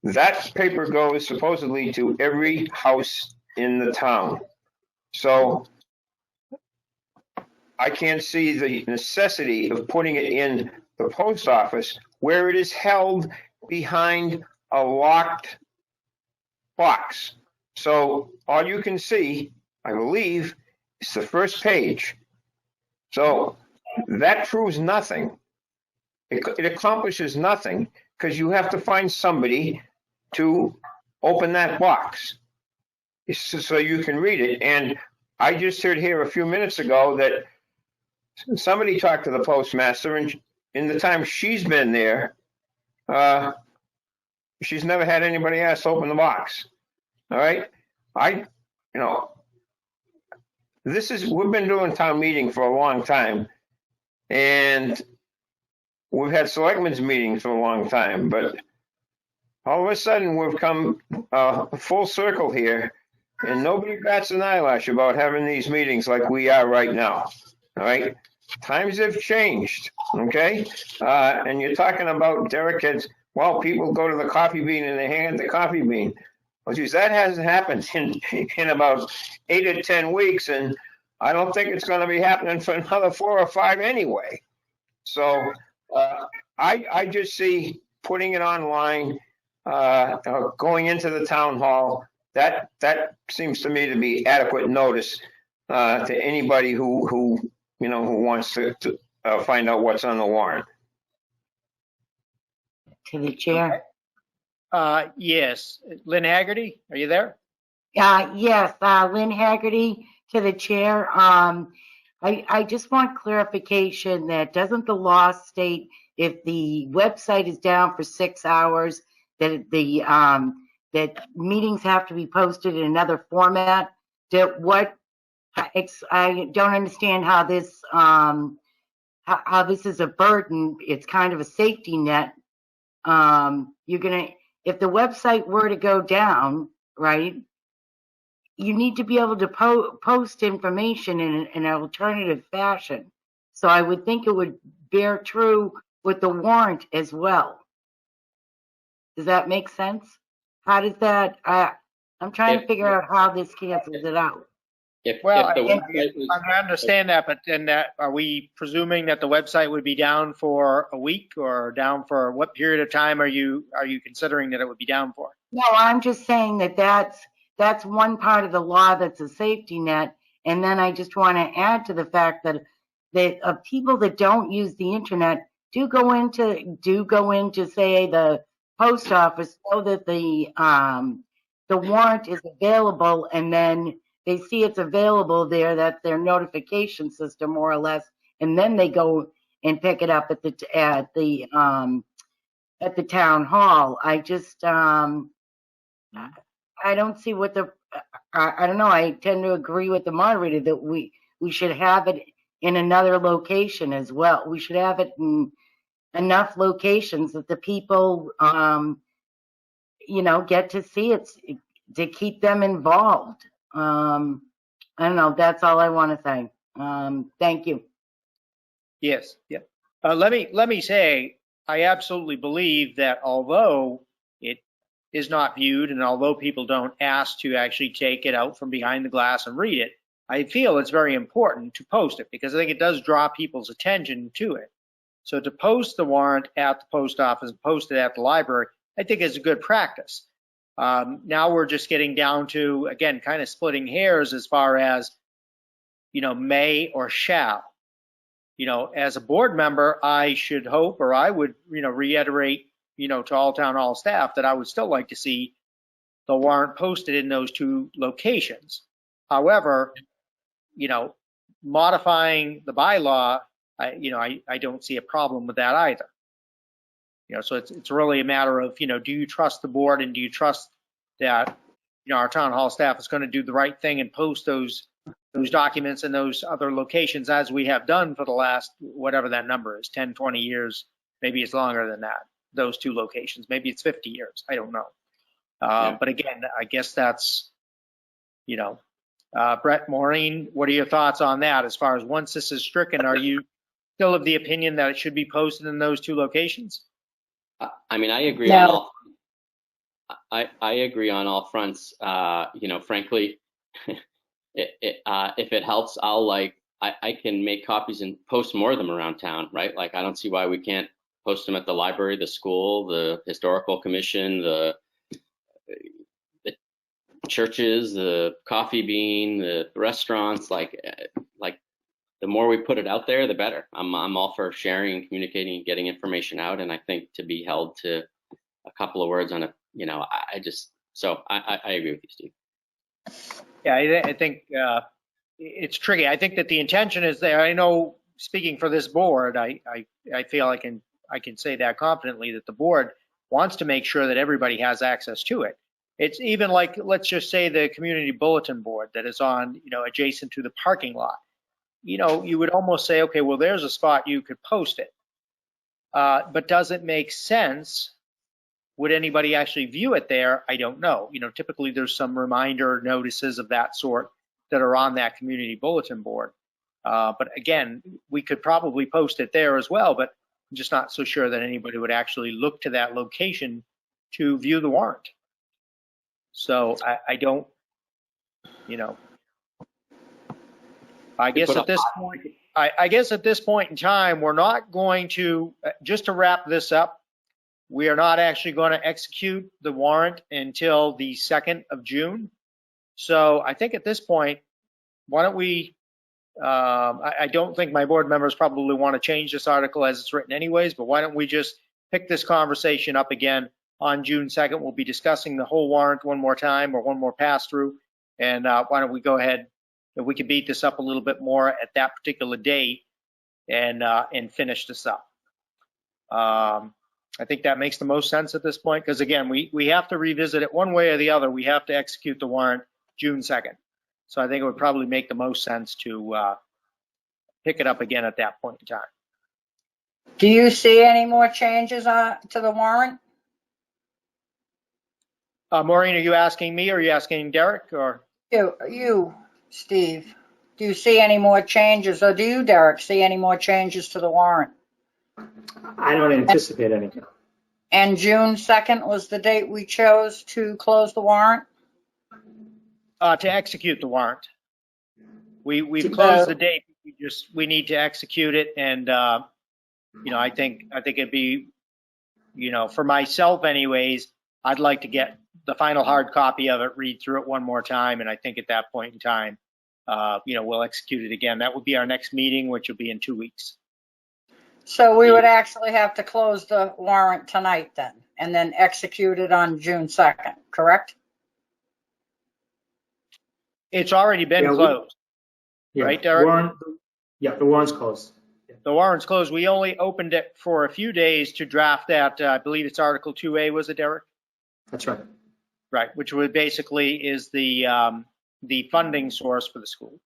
That paper goes supposedly to every house in the town. So I can't see the necessity of putting it in the post office where it is held behind a locked box. So all you can see, I believe, is the first page. So that proves nothing. It accomplishes nothing because you have to find somebody to open that box so you can read it. And I just heard here a few minutes ago that somebody talked to the postmaster, and in the time she's been there, she's never had anybody else open the box. All right. We've been doing town meeting for a long time, and we've had selectmen's meetings for a long time, but all of a sudden we've come full circle here, and nobody bats an eyelash about having these meetings like we are right now. All right. Times have changed. Okay. And you're talking about Derek has, well, people go to the coffee bean and they hand the coffee bean. Well, geez, that hasn't happened in about 8 or 10 weeks, and I don't think it's going to be happening for another 4 or 5 anyway. So I just see putting it online, going into the town hall. That seems to me to be adequate notice to anybody who wants to find out what's on the warrant. To the chair. Yes. Lynn Haggerty, are you there? Yes, Lynn Haggerty to the chair. I just want clarification that doesn't the law state if the website is down for 6 hours that that meetings have to be posted in another format? I don't understand how this is a burden. It's kind of a safety net. If the website were to go down, right, you need to be able to post information in an alternative fashion. So I would think it would bear true with the warrant as well. Does that make sense? How does that, I'm trying to figure out how this cancels it out. I understand that, but then are we presuming that the website would be down for a week or down for what period of time are you considering that it would be down for? No, I'm just saying that's one part of the law that's a safety net. And then I just want to add to the fact that people that don't use the internet do go into say the post office so that the warrant is available, and then they see it's available there. That's their notification system, more or less, and then they go and pick it up at the town hall. I just I don't see what I don't know. I tend to agree with the moderator that we should have it in another location as well. We should have it in enough locations that the people, get to see it, to keep them involved. I don't know. That's all I want to say. Thank you. Yes. Yeah. Let me say, I absolutely believe that although it is not viewed and although people don't ask to actually take it out from behind the glass and read it, I feel it's very important to post it because I think it does draw people's attention to it. So to post the warrant at the post office, post it at the library, I think is a good practice. Now we're just getting down to, again, kind of splitting hairs as far as, may or shall. As a board member, I should hope, or I would, reiterate, to all town hall staff that I would still like to see the warrant posted in those two locations. However, modifying the bylaw, I don't see a problem with that either. So it's really a matter of, do you trust the board and do you trust that, our town hall staff is going to do the right thing and post those documents in those other locations as we have done for the last, whatever that number is, 10, 20 years, maybe it's longer than that, those two locations, maybe it's 50 years, I don't know. But again, I guess that's, Brett, Maureen, what are your thoughts on that? As far as once this is stricken, are you still of the opinion that it should be posted in those two locations? I mean, I agree No. on all. I agree on all fronts. Frankly, if it helps, I can make copies and post more of them around town, right? Like, I don't see why we can't post them at the library, the school, the historical commission, the churches, the Coffee Bean, the restaurants. Like the more we put it out there, the better. I'm all for sharing and communicating and getting information out. And I think to be held to a couple of words on I agree with you, Steve. Yeah, I think it's tricky. I think that the intention is there. I know, speaking for this board, I feel I can say that confidently that the board wants to make sure that everybody has access to it. It's even like, let's just say the community bulletin board that is on, adjacent to the parking lot. You would almost say, okay, well, there's a spot you could post it. But does it make sense? Would anybody actually view it there? I don't know. Typically there's some reminder notices of that sort that are on that community bulletin board. But again, we could probably post it there as well, but I'm just not so sure that anybody would actually look to that location to view the warrant. So I don't, I guess at this point in time, we're not going to, just to wrap this up, we are not actually going to execute the warrant until the 2nd of June. So I think at this point, why don't we, I don't think my board members probably want to change this article as it's written anyways, but why don't we just pick this conversation up again on June 2nd? We'll be discussing the whole warrant one more time, or one more pass through. And why don't we go ahead, if we can beat this up a little bit more at that particular date and finish this up. I think that makes the most sense at this point, because again, we have to revisit it one way or the other. We have to execute the warrant June 2nd. So I think it would probably make the most sense to pick it up again at that point in time. Do you see any more changes to the warrant? Maureen, are you asking me or are you asking Derek? Or You, Steve. Do you see any more changes, or do you, Derek, see any more changes to the warrant? I don't anticipate any. And June 2nd was the date we chose to close the warrant? To execute the warrant. We've closed the date. We need to execute it. And, I think it'd be, for myself anyways, I'd like to get the final hard copy of it, read through it one more time. And I think at that point in time, we'll execute it again. That will be our next meeting, which will be in 2 weeks. So we would actually have to close the warrant tonight then, and then execute it on June 2nd, correct? It's already been closed, right, Derek? The warrant's closed. The warrant's closed. We only opened it for a few days to draft that. I believe it's Article 2A, was it, Derek? That's right. Right, which would basically is the funding source for the school.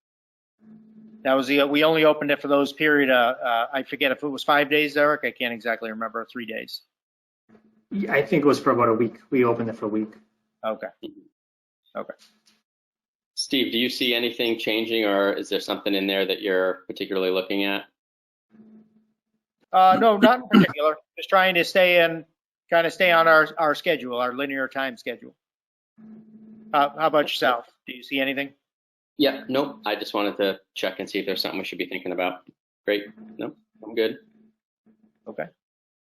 That was we only opened it for those period. I forget if it was 5 days, Eric. I can't exactly remember. 3 days. Yeah, I think it was for about a week. We opened it for a week. Okay. Okay. Steve, do you see anything changing, or is there something in there that you're particularly looking at? No, not in particular. Just trying to stay on our schedule, our linear time schedule. How about yourself? Do you see anything? Yeah, nope. I just wanted to check and see if there's something we should be thinking about. Great. Nope, I'm good. Okay.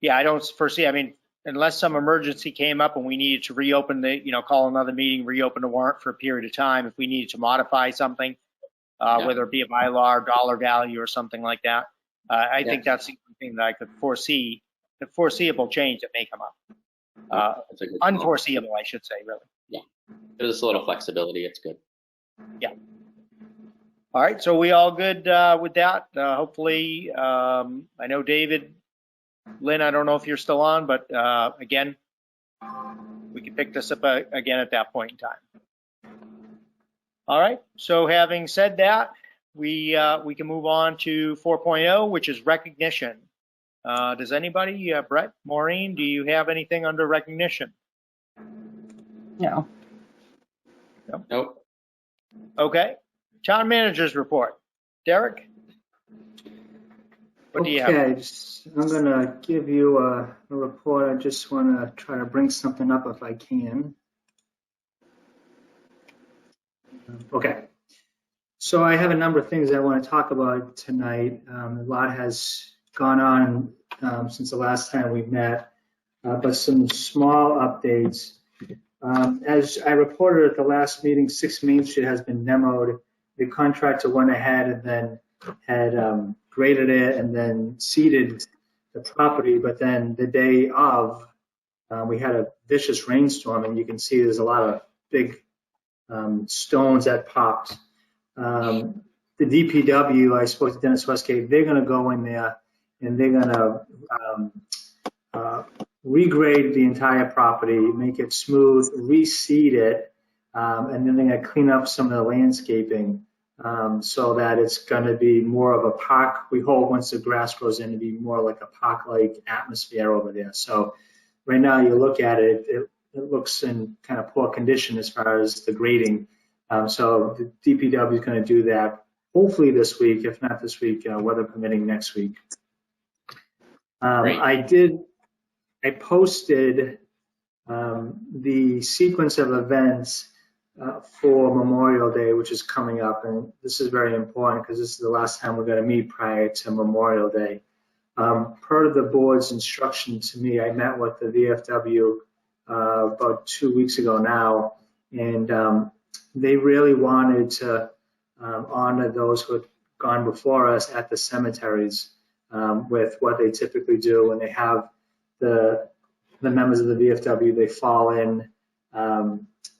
Yeah, I don't foresee, I mean, unless some emergency came up and we needed to reopen call another meeting, reopen the warrant for a period of time, if we needed to modify something, whether it be a bylaw or dollar value or something like that. I think that's the only thing that I could foresee, the foreseeable change that may come up. That's a good Unforeseeable, I should say, really. Yeah, there's a little flexibility. It's good. Yeah. All right, so we all good with that? Hopefully, I know David, Lynn, I don't know if you're still on, but again, we can pick this up again at that point in time. All right, so having said that, we can move on to 4.0, which is recognition. Does anybody, Brett, Maureen, do you have anything under recognition? No. Nope. Okay. Town manager's report. Derek? What do you have? Okay, I'm going to give you a report. I just want to try to bring something up if I can. Okay. So I have a number of things I want to talk about tonight. A lot has gone on since the last time we met, but some small updates. As I reported at the last meeting, 6 Main Street has been demoed. The contractor went ahead and then had graded it and then seeded the property. But then the day of, we had a vicious rainstorm, and you can see there's a lot of big stones that popped. The DPW, I spoke to Dennis Westgate, they're going to go in there and they're going to regrade the entire property, make it smooth, reseed it, and then they're going to clean up some of the landscaping so that it's going to be more of a park. We hope once the grass grows in to be more like a park-like atmosphere over there. So right now you look at it, it looks in kind of poor condition as far as the grading. So the DPW is going to do that hopefully this week, if not this week, weather permitting next week. I posted the sequence of events for Memorial Day, which is coming up, and this is very important because this is the last time we're going to meet prior to Memorial Day. Per the board's instruction to me, I met with the VFW about 2 weeks ago now, and they really wanted to honor those who had gone before us at the cemeteries with what they typically do when they have the members of the VFW. They fall in,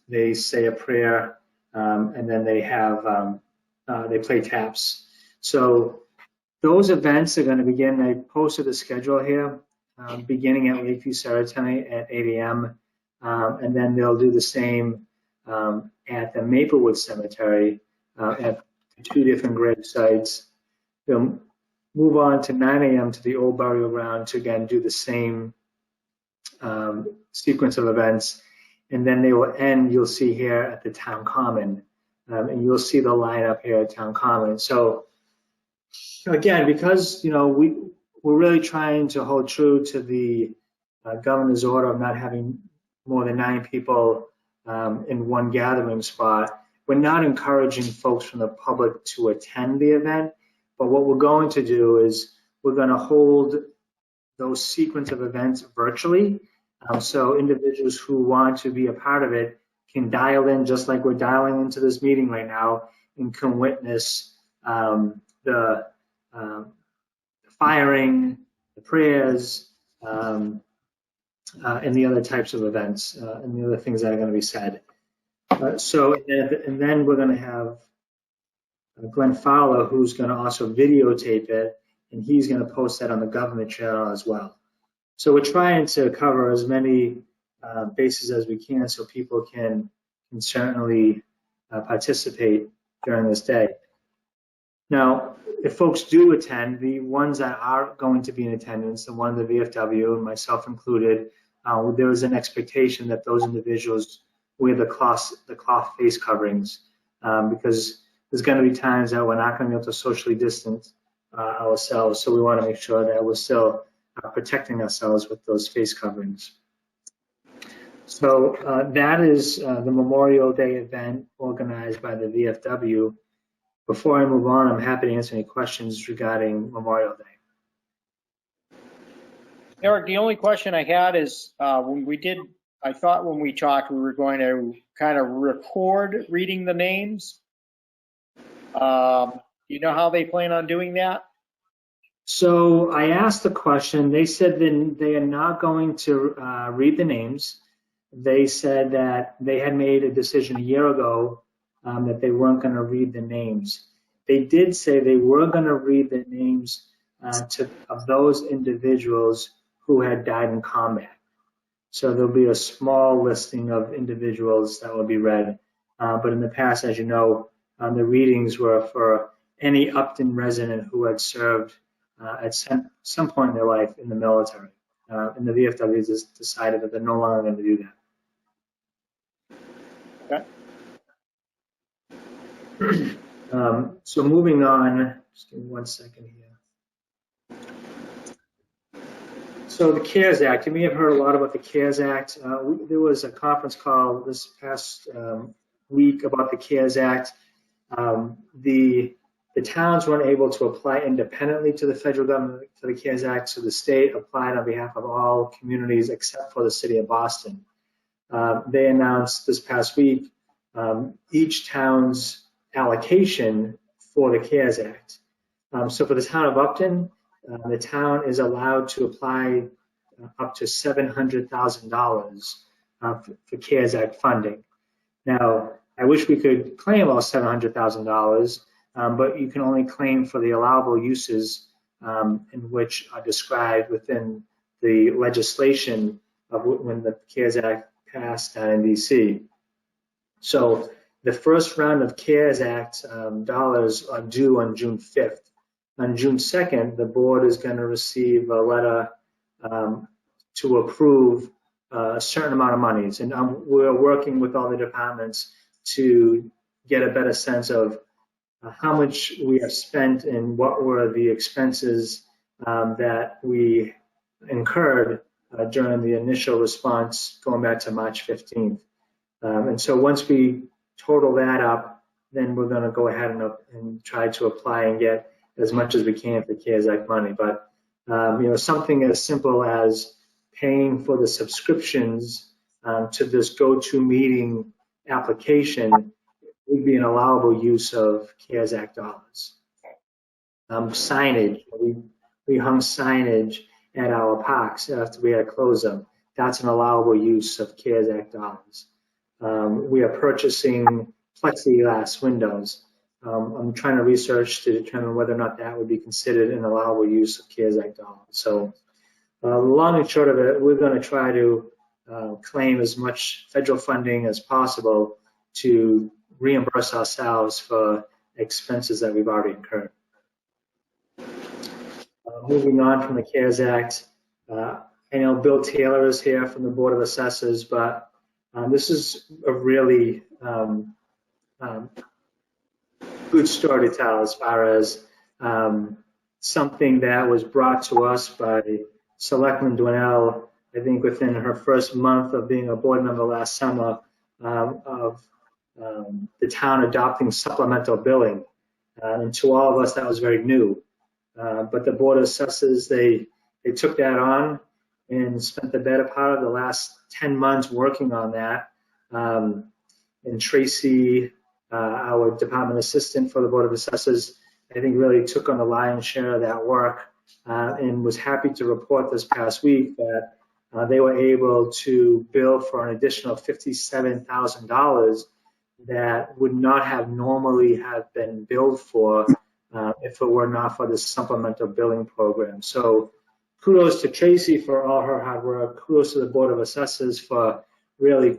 they say a prayer, and then they have they play taps. So those events are going to begin. I posted the schedule here, beginning at Lakeview Cemetery at 8 a.m. And then they'll do the same at the Maplewood Cemetery at 2 different grave sites. They'll move on to 9 a.m. to the old burial ground to again do the same sequence of events. And then they will end, you'll see here at the Town Common. And you'll see the lineup here at Town Common. So again, because we're really trying to hold true to the governor's order of not having more than 9 people in one gathering spot, we're not encouraging folks from the public to attend the event. But what we're going to do is we're going to hold those sequence of events virtually. So individuals who want to be a part of it can dial in just like we're dialing into this meeting right now and can witness the firing, the prayers, and the other types of events and the other things that are going to be said. And then we're going to have Glenn Fowler, who's going to also videotape it, and he's going to post that on the government channel as well. So we're trying to cover as many basis as we can so people can certainly participate during this day. Now, if folks do attend, the ones that are going to be in attendance, the one of the VFW, and myself included, there is an expectation that those individuals wear the cloth face coverings, because there's going to be times that we're not going to be able to socially distance ourselves, so we want to make sure that we're still protecting ourselves with those face coverings. So that is the Memorial Day event organized by the VFW. Before I move on, I'm happy to answer any questions regarding Memorial Day. Eric, the only question I had is I thought when we talked, we were going to kind of record reading the names. You know how they plan on doing that? So I asked the question. They said that they are not going to read the names. They said that they had made a decision a year ago that they weren't going to read the names. They did say they were going to read the names of those individuals who had died in combat. So there'll be a small listing of individuals that will be read. But in the past, as you know, the readings were for any Upton resident who had served at some point in their life in the military. And the VFW has decided that they're no longer going to do that. Okay. So moving on, just give me 1 second here. So the CARES Act, you may have heard a lot about the CARES Act. There was a conference call this past week about the CARES Act. The towns weren't able to apply independently to the federal government for the CARES Act, so the state applied on behalf of all communities except for the city of Boston. They announced this past week each town's allocation for the CARES Act. So for the town of Upton, the town is allowed to apply up to $700,000 for CARES Act funding. Now, I wish we could claim all $700,000, but you can only claim for the allowable uses in which are described within the legislation of when the CARES Act passed down in DC. So the first round of CARES Act dollars are due on June 5th. On June 2nd, the board is going to receive a letter to approve a certain amount of monies. And we're working with all the departments to get a better sense of how much we have spent and what were the expenses that we incurred during the initial response going back to March 15th. And so once we total that up, then we're going to go ahead and try to apply and get as much as we can for CARES Act money. But something as simple as paying for the subscriptions to this GoToMeeting application would be an allowable use of CARES Act dollars. Signage, we hung signage at our parks after we had closed them. That's an allowable use of CARES Act dollars. We are purchasing plexiglass windows. I'm trying to research to determine whether or not that would be considered an allowable use of CARES Act dollars. So long and short of it, we're going to try to claim as much federal funding as possible to reimburse ourselves for expenses that we've already incurred. Moving on from the CARES Act, I know Bill Taylor is here from the Board of Assessors, but this is a really good story to tell as far as something that was brought to us by Selectman Dwinell, I think within her first month of being a board member last summer, of the town adopting supplemental billing. And to all of us, that was very new. But the Board of Assessors, they took that on and spent the better part of the last 10 months working on that. And Tracy, our department assistant for the Board of Assessors, I think really took on the lion's share of that work and was happy to report this past week that they were able to bill for an additional $57,000 that would not have normally have been billed for if it were not for this supplemental billing program. So kudos to Tracy for all her hard work. Kudos to the Board of Assessors for really,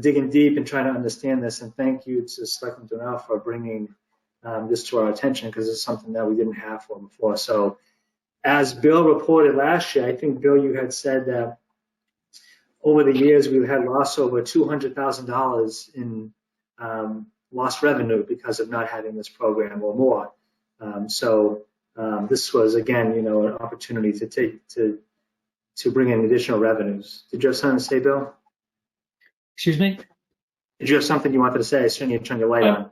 digging deep and trying to understand this. And thank you to Selectman Donnell for bringing this to our attention, because it's something that we didn't have for before. So as Bill reported last year, I think, Bill, you had said that over the years we've had lost over $200,000 in lost revenue because of not having this program or more. This was, again, an opportunity to bring in additional revenues. Did you have something to say, Bill? Excuse me? Did you have something you wanted to say? I saw you turn your light on.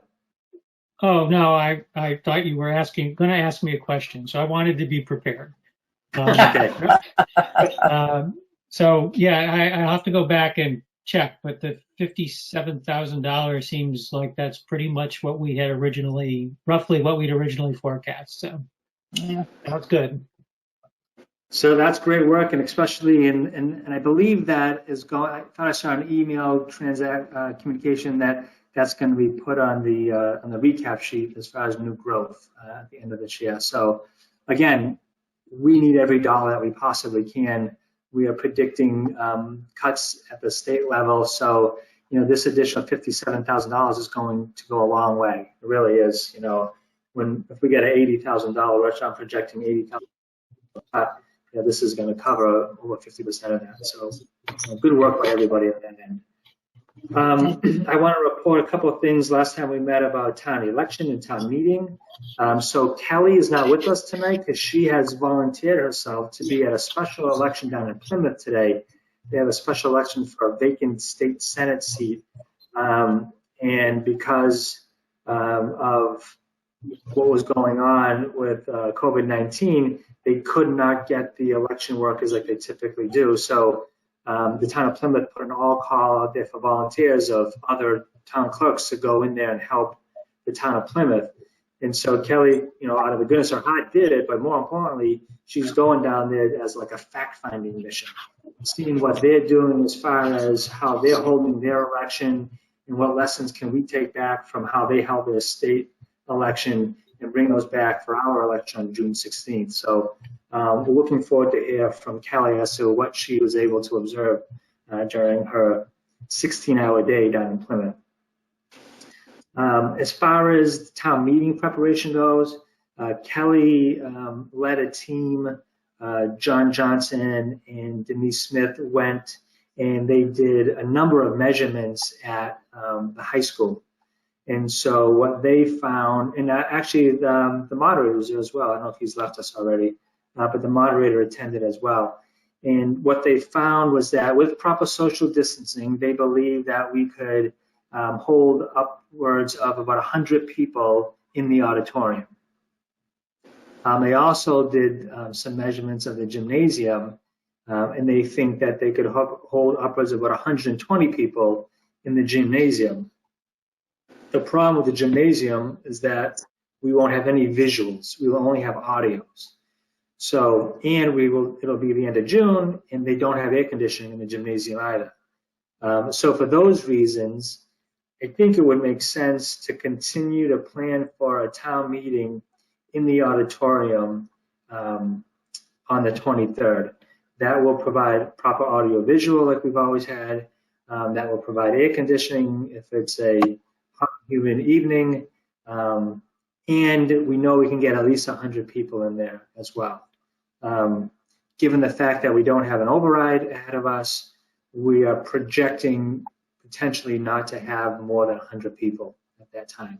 Oh, no, I thought you were going to ask me a question, so I wanted to be prepared. Okay. So, yeah, I'll have to go back and check, but the $57,000 seems like that's pretty much what we had roughly what we'd originally forecast. So, yeah, that's good. So that's great work, and especially and I believe that is going. I thought I saw an email communication that's going to be put on the recap sheet as far as new growth at the end of this year. So again, we need every dollar that we possibly can. We are predicting cuts at the state level, so this additional $57,000 is going to go a long way. It really is. If we get an $80,000 rush, I'm projecting $80,000. This is going to cover over 50% of that. So good work by everybody at that end. I want to report a couple of things last time we met about town election and town meeting. So Kelly is not with us tonight because she has volunteered herself to be at a special election down in Plymouth today. They have a special election for a vacant state Senate seat. And because of what was going on with COVID-19, they could not get the election workers like they typically do. So the town of Plymouth put an all-call out there for volunteers of other town clerks to go in there and help the town of Plymouth. And so Kelly, out of the goodness of her heart, did it. But more importantly, she's going down there as like a fact-finding mission, seeing what they're doing as far as how they're holding their election and what lessons can we take back from how they held their state election and bring those back for our election on June 16th. So we're looking forward to hear from Kelly as to what she was able to observe during her 16-hour day down in Plymouth. As far as the town meeting preparation goes, Kelly led a team. John Johnson and Denise Smith went and they did a number of measurements at the high school. And so what they found, and actually the moderator was there as well. I don't know if he's left us already, but the moderator attended as well. And what they found was that with proper social distancing, they believe that we could hold upwards of about 100 people in the auditorium. They also did some measurements of the gymnasium, and they think that they could hold upwards of about 120 people in the gymnasium. The problem with the gymnasium is that we won't have any visuals. We will only have audios. So, and it'll be the end of June, and they don't have air conditioning in the gymnasium either. So for those reasons, I think it would make sense to continue to plan for a town meeting in the auditorium on the 23rd. That will provide proper audio visual like we've always had. That will provide air conditioning if it's a hot, humid evening. And we know we can get at least 100 people in there as well. Given the fact that we don't have an override ahead of us, we are projecting potentially not to have more than 100 people at that time.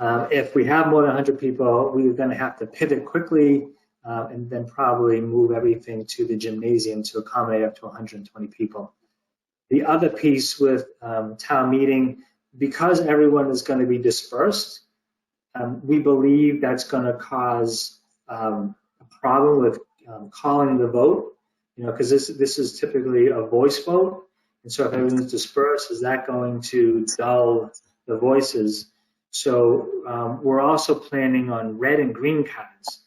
If we have more than 100 people, we're going to have to pivot quickly and then probably move everything to the gymnasium to accommodate up to 120 people. The other piece with town meeting, because everyone is going to be dispersed, we believe that's going to cause a problem with calling the vote, because this is typically a voice vote. And so if everyone's dispersed, is that going to dull the voices? So we're also planning on red and green cards.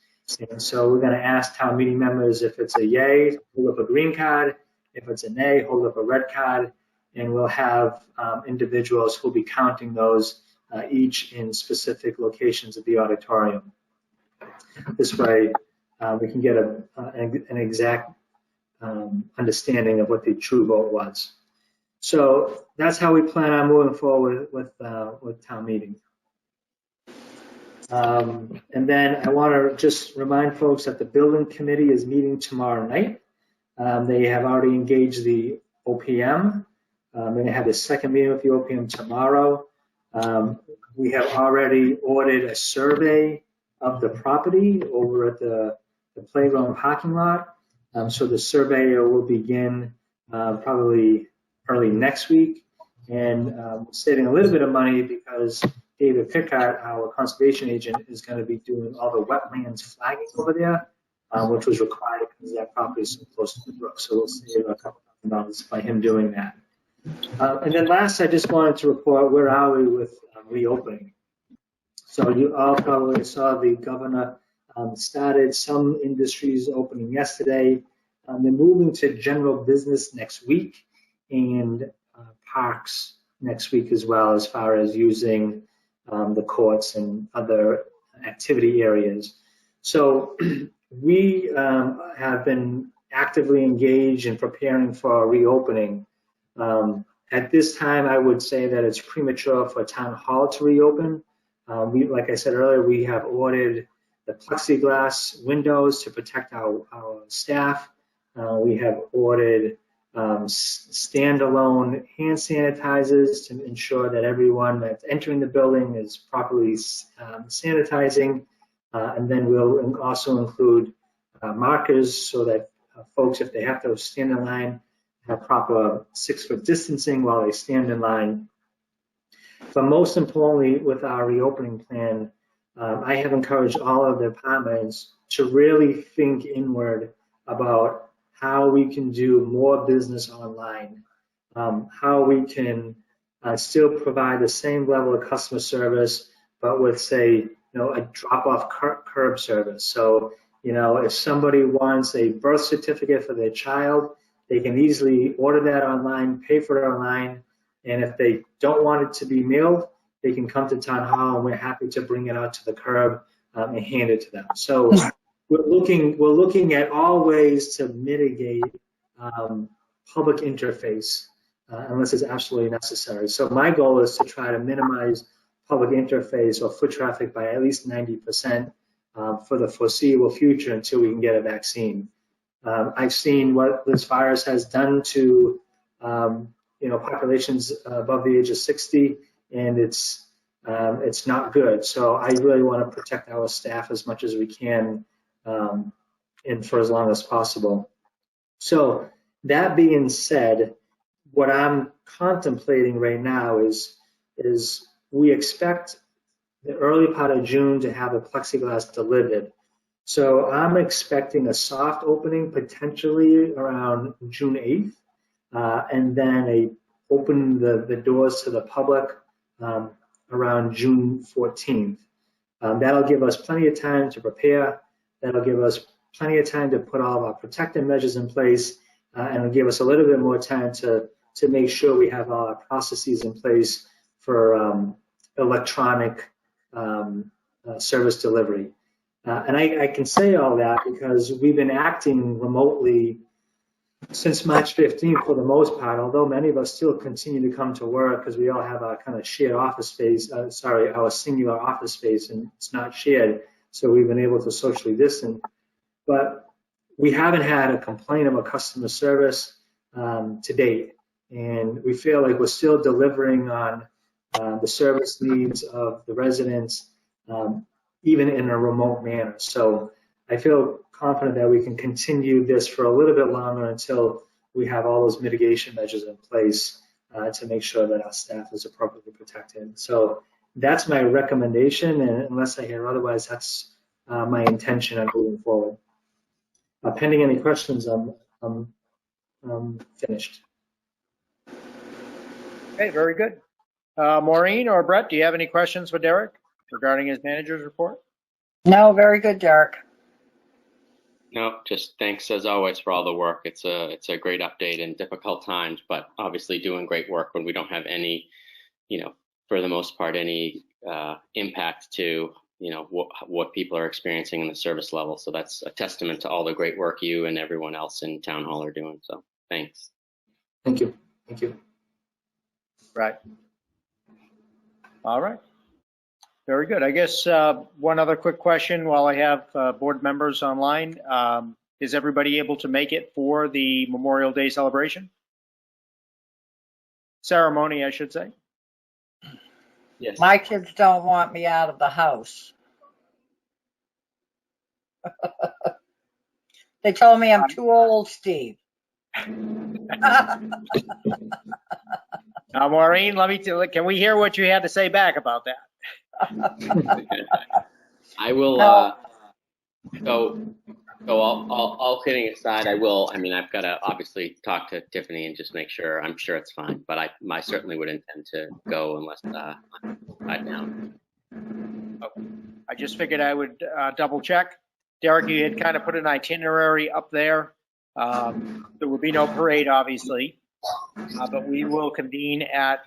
And so we're going to ask town meeting members if it's a yay, hold up a green card. If it's a nay, hold up a red card. And we'll have individuals who'll be counting those each in specific locations of the auditorium. This way, we can get an exact understanding of what the true vote was. So that's how we plan on moving forward with town meeting. And then I want to just remind folks that the building committee is meeting tomorrow night. They have already engaged the OPM. They're going to have the second meeting with the OPM tomorrow. We have already ordered a survey of the property over at the playground parking lot. So the surveyor will begin probably early next week. And saving a little bit of money because David Pickard, our conservation agent, is going to be doing all the wetlands flagging over there, which was required because that property is so close to the brook. So we'll save a couple $1,000 by him doing that. And then last, I just wanted to report where are we with reopening. So you all probably saw the governor started some industries opening yesterday. They're moving to general business next week and parks next week as well, as far as using the courts and other activity areas. So we have been actively engaged in preparing for a reopening. At this time, I would say that it's premature for town hall to reopen. Like I said earlier, we have ordered the plexiglass windows to protect our staff. We have ordered standalone hand sanitizers to ensure that everyone that's entering the building is properly sanitizing. And then we'll also include markers so that folks, if they have to stand in line, have proper 6-foot distancing while they stand in line. But most importantly, with our reopening plan, I have encouraged all of the departments to really think inward about how we can do more business online, how we can still provide the same level of customer service, but with, say, a drop-off curb service. So, if somebody wants a birth certificate for their child, they can easily order that online, pay for it online, and if they don't want it to be mailed, they can come to town hall, and we're happy to bring it out to the curb and hand it to them. So we're looking at all ways to mitigate public interface unless it's absolutely necessary. So my goal is to try to minimize public interface or foot traffic by at least 90% for the foreseeable future until we can get a vaccine. I've seen what this virus has done to populations above the age of 60, and it's not good. So I really want to protect our staff as much as we can and for as long as possible. So that being said, what I'm contemplating right now is we expect the early part of June to have the plexiglass delivered. So I'm expecting a soft opening potentially around June 8th, and then open the doors to the public around June 14th. That'll give us plenty of time to prepare. That'll give us plenty of time to put all of our protective measures in place, and it'll give us a little bit more time to make sure we have all our processes in place for electronic service delivery. And I can say all that because we've been acting remotely since March 15th for the most part, although many of us still continue to come to work because we all have our kind of shared office space, our singular office space, and it's not shared. So we've been able to socially distance. But we haven't had a complaint about customer service to date. And we feel like we're still delivering on the service needs of the residents, even in a remote manner. So I feel confident that we can continue this for a little bit longer until we have all those mitigation measures in place to make sure that our staff is appropriately protected. So that's my recommendation, and unless I hear otherwise, that's my intention on moving forward. Pending any questions, I'm finished. Okay, very good. Maureen or Brett, do you have any questions for Derek regarding his manager's report? No, very good, Derek. No, just thanks as always for all the work. It's a great update in difficult times, but obviously doing great work when we don't have any, for the most part, any impact to what people are experiencing in the service level. So that's a testament to all the great work you and everyone else in town hall are doing. So thanks. Thank you. Thank you. Right. All right. Very good. I guess one other quick question while I have board members online. Is everybody able to make it for the Memorial Day celebration? Ceremony, I should say. Yes. My kids don't want me out of the house. They told me I'm too old, Steve. Now, Maureen, can we hear what you had to say back about that? I will. No. So all kidding aside, I've got to obviously talk to Tiffany and just make sure. I'm sure it's fine, but I certainly would intend to go unless I'm tied down. Okay. I just figured I would double check. Derek, you had kind of put an itinerary up there. There will be no parade, obviously, but we will convene at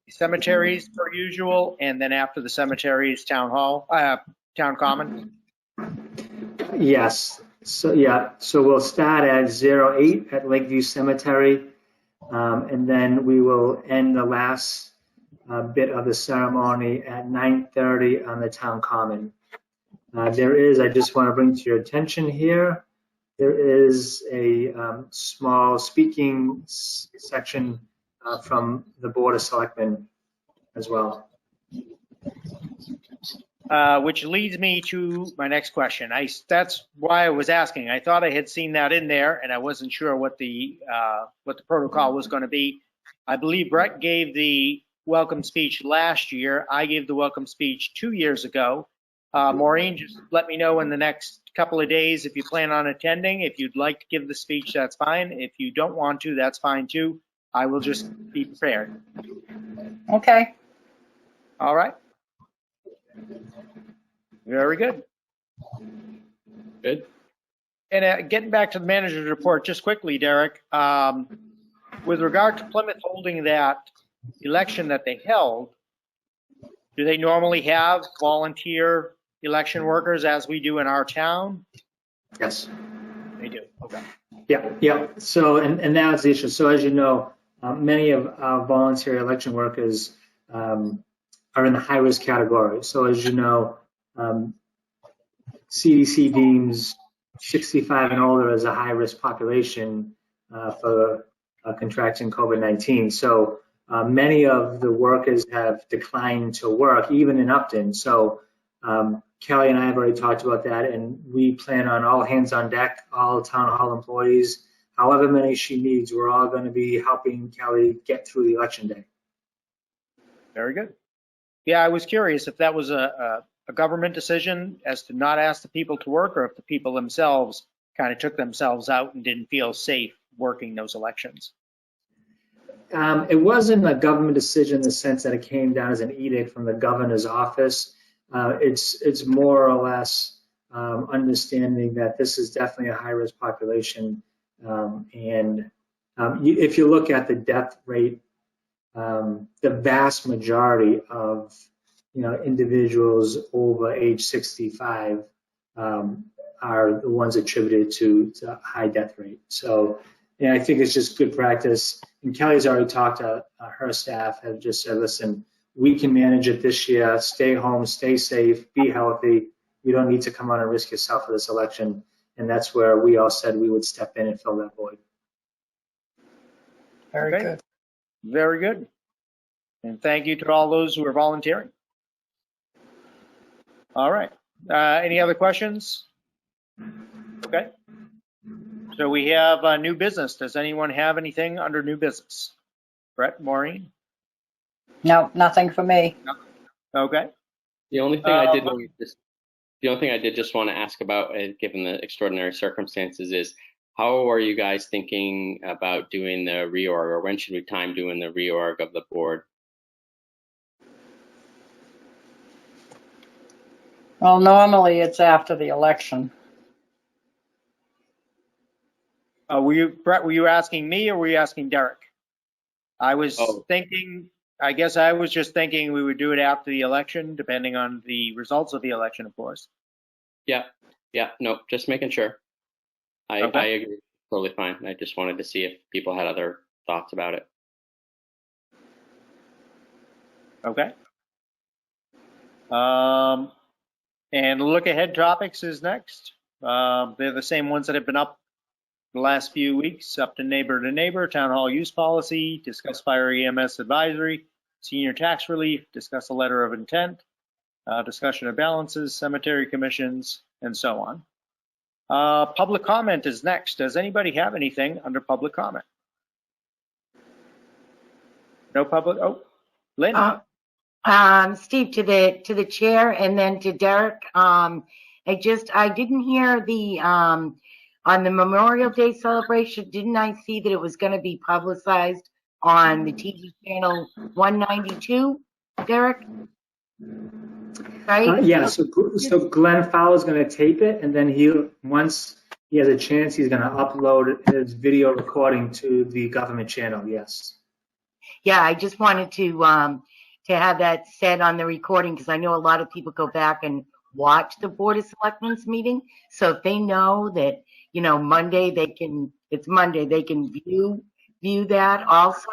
cemeteries per usual, and then after the cemeteries, town common. Yes. So we'll start at 08 at Lakeview Cemetery, and then we will end the last bit of the ceremony at 9:30 on the town common. I just want to bring to your attention here, there is a small speaking section from the Board of Selectmen as well. Which leads me to my next question. That's why I was asking. I thought I had seen that in there, and I wasn't sure what the protocol was going to be. I believe Brett gave the welcome speech last year. I gave the welcome speech 2 years ago. Maureen, just let me know in the next couple of days if you plan on attending. If you'd like to give the speech, that's fine. If you don't want to, that's fine too. I will just be prepared. Okay. All right. Very good. Good. And getting back to the manager's report, just quickly, Derek, with regard to Plymouth holding that election that they held, do they normally have volunteer election workers as we do in our town? Yes. They do. Okay. Yeah. So, and that's the issue. So, as you know, many of our volunteer election workers are in the high-risk category. So, as you know, CDC deems 65 and older as a high-risk population for contracting COVID-19. So, many of the workers have declined to work, even in Upton. So, Kelly and I have already talked about that, and we plan on all hands on deck, all town hall employees, however many she needs. We're all going to be helping Kelly get through the election day. Very good. Yeah, I was curious if that was a government decision as to not ask the people to work, or if the people themselves kind of took themselves out and didn't feel safe working those elections. It wasn't a government decision in the sense that it came down as an edict from the governor's office. It's more or less understanding that this is definitely a high-risk population, and if you look at the death rate, the vast majority of individuals over age 65 are the ones attributed to high death rate. So, I think it's just good practice. And Kelly's already talked to her staff, have just said, listen, we can manage it this year. Stay home, stay safe, be healthy. You don't need to come out and risk yourself for this election. And that's where we all said we would step in and fill that void. Very good. Very good. And thank you to all those who are volunteering. All right. Any other questions? Okay. So we have new business. Does anyone have anything under new business? Brett, Maureen? No, nothing for me. Okay. The only thing I did just want to ask about, given the extraordinary circumstances, is how are you guys thinking about doing the reorg, or when should we time doing the reorg of the board? Well, normally it's after the election. Brett, were you asking me or were you asking Derek? I was thinking I guess I was just thinking we would do it after the election, depending on the results of the election, of course. Yeah, no, just making sure. I agree, totally fine. I just wanted to see if people had other thoughts about it. Okay. And look ahead topics is next. They're the same ones that have been up the last few weeks, up to neighbor, town hall use policy, discuss fire EMS advisory, senior tax relief, discuss a letter of intent, discussion of balances, cemetery commissions, and so on. Public comment is next. Does anybody have anything under public comment? No public? Oh, Lynn? Steve, to the chair, and then to Derek. I didn't hear the on the Memorial Day celebration. Didn't I see that it was going to be publicized on the TV channel 192, Derek? Right? Yeah. So Glenn Fowler's going to tape it, and then once he has a chance, he's going to upload his video recording to the government channel. Yes. Yeah, I just wanted to have that said on the recording, because I know a lot of people go back and watch the Board of Selectmen's meeting. So if they know that, Monday they can view that also,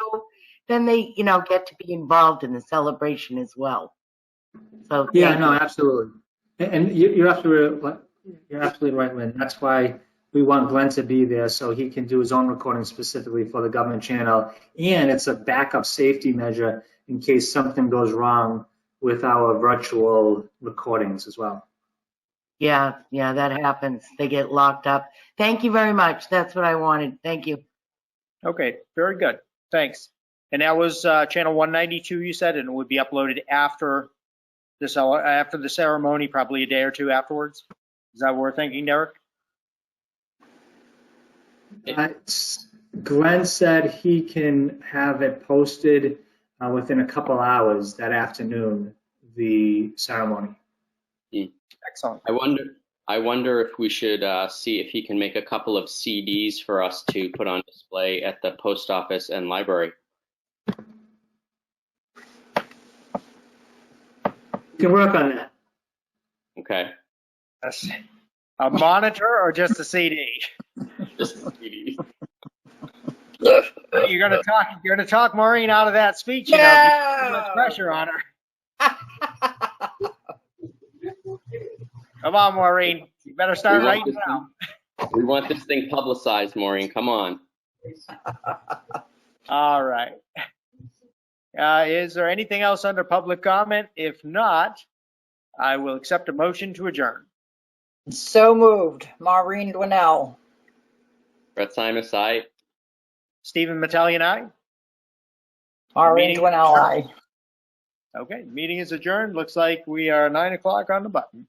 then they, get to be involved in the celebration as well. So yeah, no, absolutely. And you're absolutely right, Lynn. That's why we want Glenn to be there, so he can do his own recording specifically for the government channel. And it's a backup safety measure in case something goes wrong with our virtual recordings as well. Yeah, that happens. They get locked up. Thank you very much. That's what I wanted. Thank you. Okay, very good. Thanks. And that was channel 192, you said, and it would be uploaded after the ceremony, probably a day or two afterwards. Is that what we're thinking, Derek? Glenn said he can have it posted within a couple hours that afternoon, the ceremony. Excellent. I wonder if we should see if he can make a couple of CDs for us to put on display at the post office and library. You can work on that. Okay. A monitor or just a CD? Just a CD. You're gonna talk Maureen out of that speech. Too much pressure on her. Come on, Maureen. You better start right now. We want this thing publicized, Maureen. Come on. All right. Is there anything else under public comment? If not, I will accept a motion to adjourn. So moved. Maureen Dwinell. Brett Simus, aye. Stephen Metellian, aye. Maureen Dwinell, aye. Okay, meeting is adjourned. Looks like we are 9 o'clock on the button.